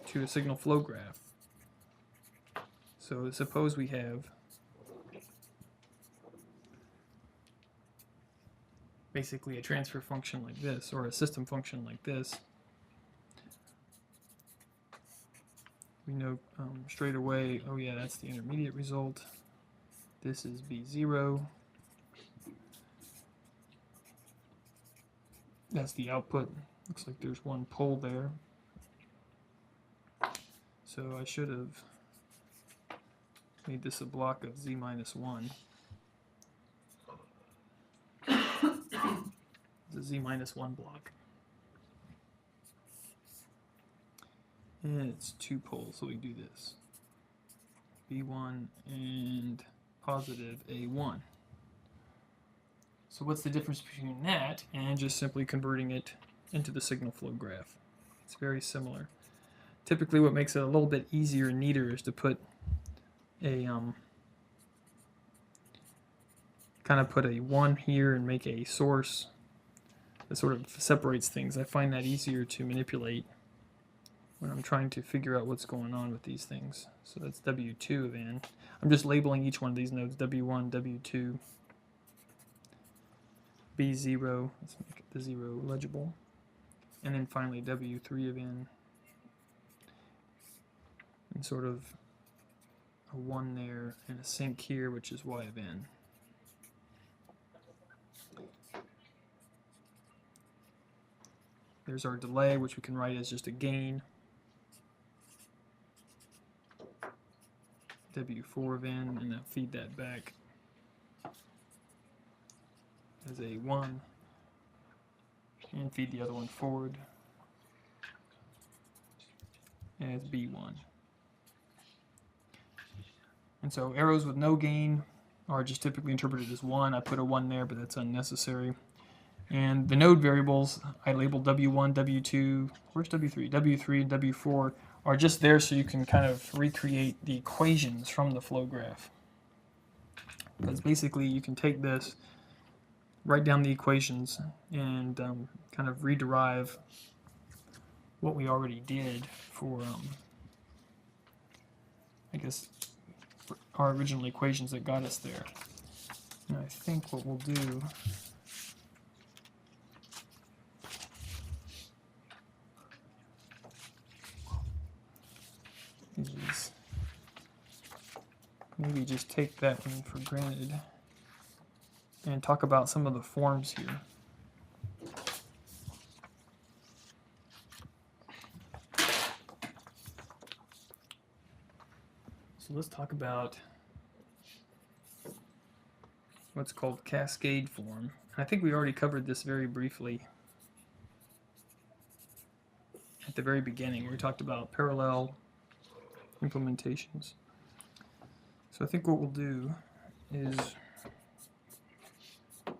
to a signal flow graph. So suppose we have basically a transfer function like this, or a system function like this. We know straight away, oh yeah, that's the intermediate result. This is B0. That's the output. Looks like there's one pole there. So I should have made this a block of z minus 1. It's a z minus 1 block. And it's 2 poles, so we do this. B1 and positive A1. So what's the difference between that and just simply converting it into the signal flow graph? It's very similar. Typically what makes it a little bit easier and neater is to put a kind of put a 1 here and make a source that sort of separates things. I find that easier to manipulate when I'm trying to figure out what's going on with these things. So that's W2 of n. I'm just labeling each one of these nodes W1, W2, B0, let's make it the 0 legible, and then finally W3 of n, and sort of a 1 there, and a sink here, which is y of n. There's our delay, which we can write as just a gain. W4 of n, and then feed that back as a 1, and feed the other one forward as B1. And so arrows with no gain are just typically interpreted as 1. I put a 1 there, but that's unnecessary. And the node variables, I labeled W1, W2, where's W3? W3 and W4 are just there so you can kind of recreate the equations from the flow graph. Because basically you can take this, write down the equations, and kind of rederive what we already did for, I guess, our original equations that got us there. And I think what we'll do is maybe just take that one for granted and talk about some of the forms here. So let's talk about what's called cascade form. I think we already covered this very briefly at the very beginning where we talked about parallel implementations. So I think what we'll do is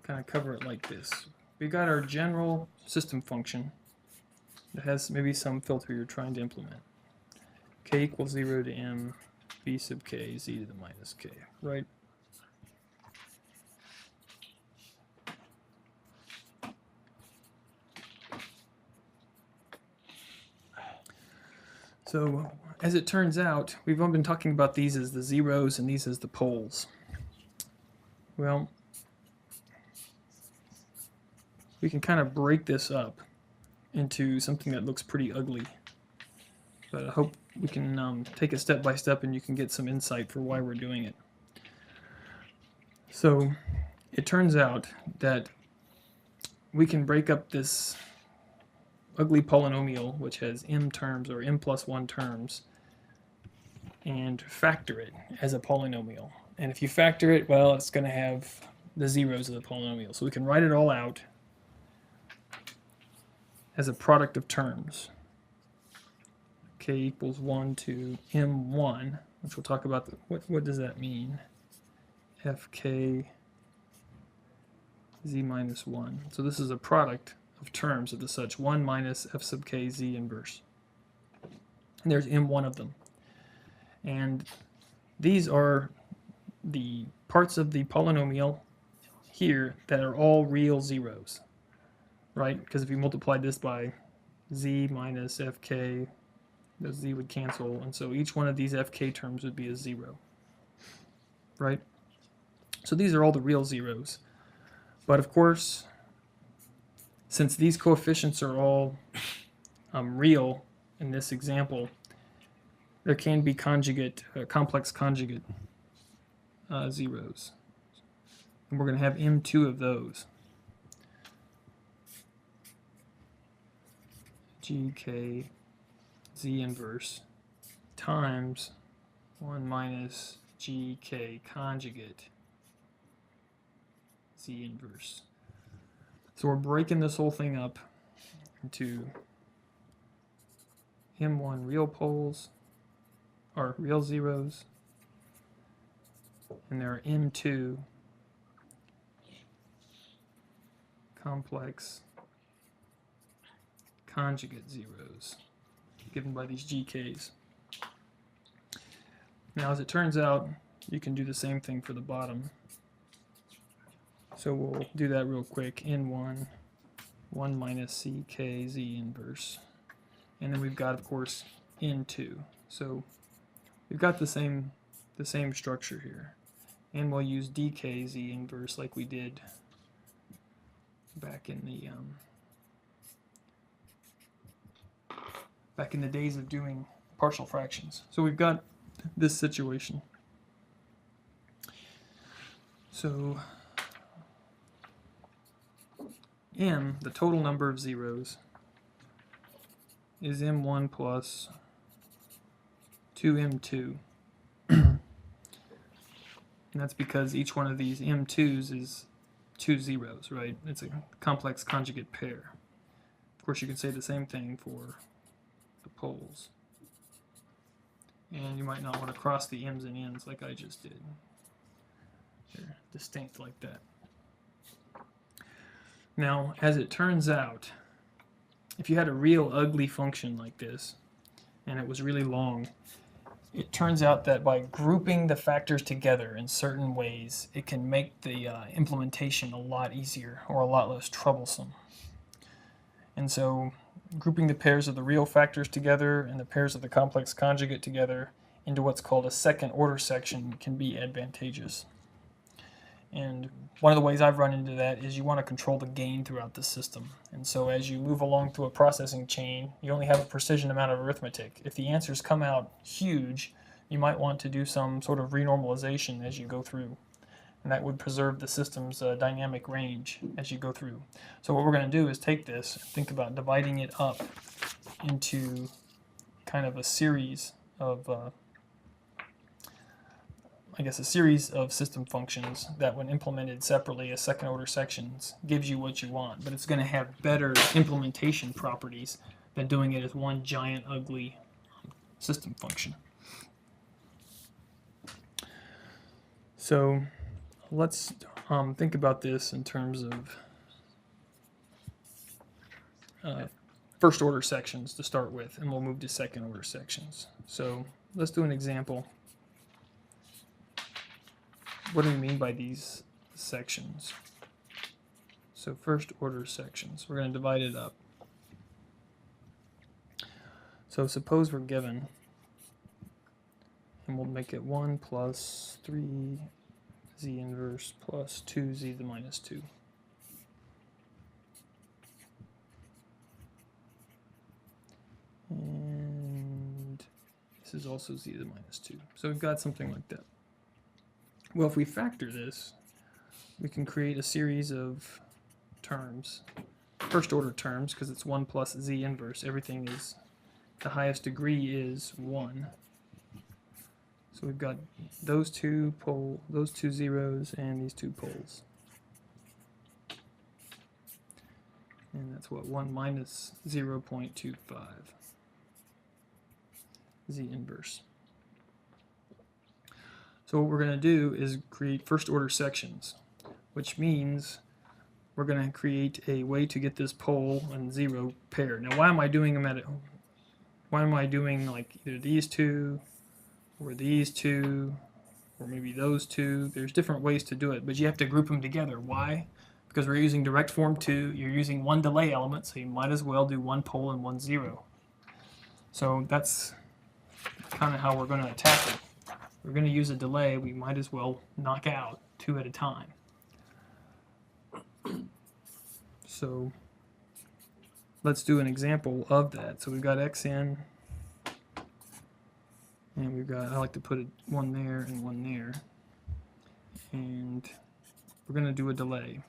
kind of cover it like this. We've got our general system function that has maybe some filter you're trying to implement. K equals 0 to m, b sub k, z to the minus k, right? So as it turns out, we've all been talking about these as the zeros and these as the poles. Well, we can kind of break this up into something that looks pretty ugly. But I hope we can take it step by step and you can get some insight for why we're doing it. So it turns out that we can break up this ugly polynomial, which has m terms or m plus 1 terms, and factor it as a polynomial. And if you factor it, well, it's going to have the zeros of the polynomial. So we can write it all out as a product of terms. K equals 1 to m1, which we'll talk about. What does that mean? Fk z minus 1. So this is a product of terms of the such 1 minus f sub k z inverse. And there's m1 of them. And these are the parts of the polynomial here that are all real zeros, right? Because if you multiply this by z minus fk, the z would cancel, and so each one of these fk terms would be a 0, right? So these are all the real zeros. But of course, since these coefficients are all real in this example, there can be conjugate, complex conjugate zeros. And we're going to have m2 of those. gk z inverse times 1 minus gk conjugate z inverse. So we're breaking this whole thing up into m1 real poles, or real zeros, and there are m2 complex conjugate zeros given by these GKs. Now, as it turns out, you can do the same thing for the bottom. So we'll do that real quick. N1, 1 minus CK Z inverse. And then we've got, of course, N2. So we've got the same structure here. And we'll use DK Z inverse like we did back in the days of doing partial fractions. So we've got this situation. So m, the total number of zeros, is m1 plus 2m2. And that's because each one of these m2s is 2 zeros, right? It's a complex conjugate pair. Of course, you can say the same thing for the poles. And you might not want to cross the m's and n's like I just did. They're distinct like that. Now, as it turns out, if you had a real ugly function like this, and it was really long, it turns out that by grouping the factors together in certain ways, it can make the implementation a lot easier or a lot less troublesome. And so grouping the pairs of the real factors together and the pairs of the complex conjugate together into what's called a second order section can be advantageous. And one of the ways I've run into that is you want to control the gain throughout the system. And so as you move along through a processing chain, you only have a precision amount of arithmetic. If the answers come out huge, you might want to do some sort of renormalization as you go through. And that would preserve the system's dynamic range as you go through. So what we're going to do is take this and think about dividing it up into kind of a series of a series of system functions that, when implemented separately as second order sections, gives you what you want, but it's going to have better implementation properties than doing it as one giant ugly system function. So let's think about this in terms of first order sections to start with, and we'll move to second order sections. So let's do an example. What do we mean by these sections? So first order sections, we're going to divide it up. So suppose we're given, and we'll make it 1 plus 3z inverse plus 2z to the minus 2. And this is also z to the minus 2. So we've got something like that. Well, if we factor this, we can create a series of terms, first order terms, because it's 1 plus z inverse. Everything is, the highest degree is 1. So we've got those two zeros and these two poles. And that's what, 1 minus 0.25 z inverse. So what we're going to do is create first order sections, which means we're going to create a way to get this pole and zero pair. Now, why am I doing them why am I doing like either these two or these two or maybe those two? There's different ways to do it, but you have to group them together. Why? Because we're using direct form 2. You're using one delay element, so you might as well do one pole and one zero. So that's kind of how we're going to attack it. We're going to use a delay, we might as well knock out 2 at a time. So let's do an example of that. So we've got xn, and we've got, I like to put one there and one there. And we're going to do a delay.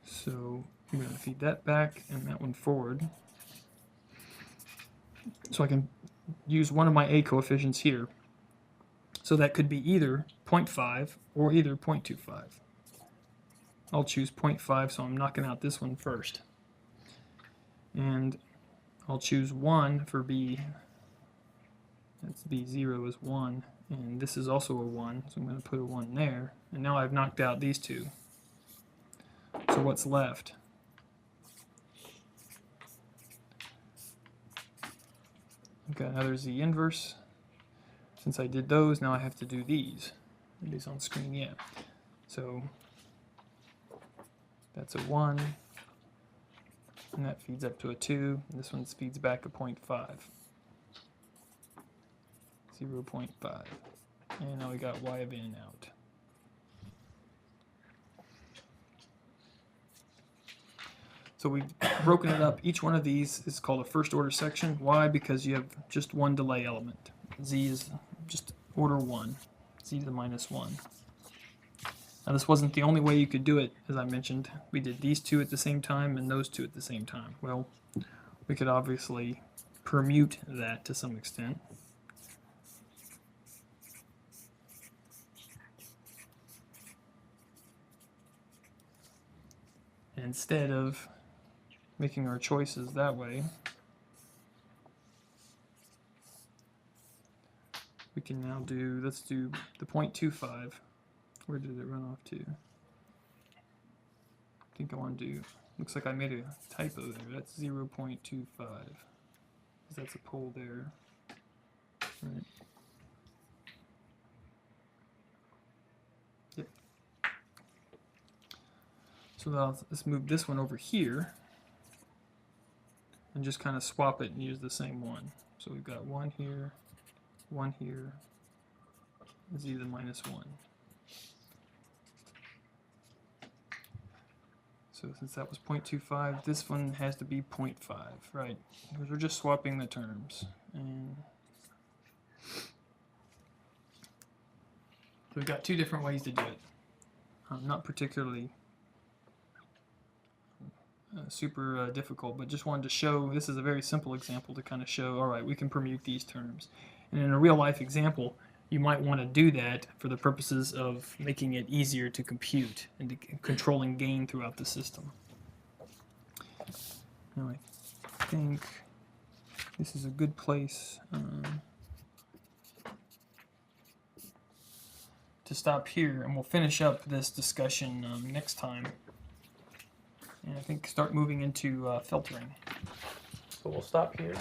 So I'm going to feed that back and that one forward. So I can use one of my a coefficients here. So that could be either 0.5 or either 0.25. I'll choose 0.5, so I'm knocking out this one first. And I'll choose 1 for b. That's b0 is 1, and this is also a 1, so I'm going to put a 1 there. And now I've knocked out these two. So what's left? I've got another z inverse. Since I did those, now I have to do these. It is on screen, yeah. So that's a 1, and that feeds up to a 2, and this one feeds back a 0.5. 0.5. And now we got y of in out. So we've broken it up. Each one of these is called a first order section. Why? Because you have just one delay element. Z is just order 1, z to the minus 1. Now, this wasn't the only way you could do it, as I mentioned. We did these two at the same time and those two at the same time. Well, we could obviously permute that to some extent. Instead of making our choices that way, we can now do, let's do the 0.25. Where did it run off to? I think I want to do, looks like I made a typo there. That's 0.25. That's a pole there. Right. Yep. So now let's move this one over here and just kind of swap it and use the same one. So we've got one here, z to the minus 1. So since that was 0.25, this one has to be 0.5, right? Because we're just swapping the terms. And so we've got two different ways to do it. Not particularly super difficult, but just wanted to show, this is a very simple example to kind of show, all right, we can permute these terms. And in a real life example, you might want to do that for the purposes of making it easier to compute and to controlling gain throughout the system. Now I think this is a good place to stop here, and we'll finish up this discussion next time. And I think start moving into filtering. So we'll stop here.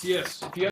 Yes. If you have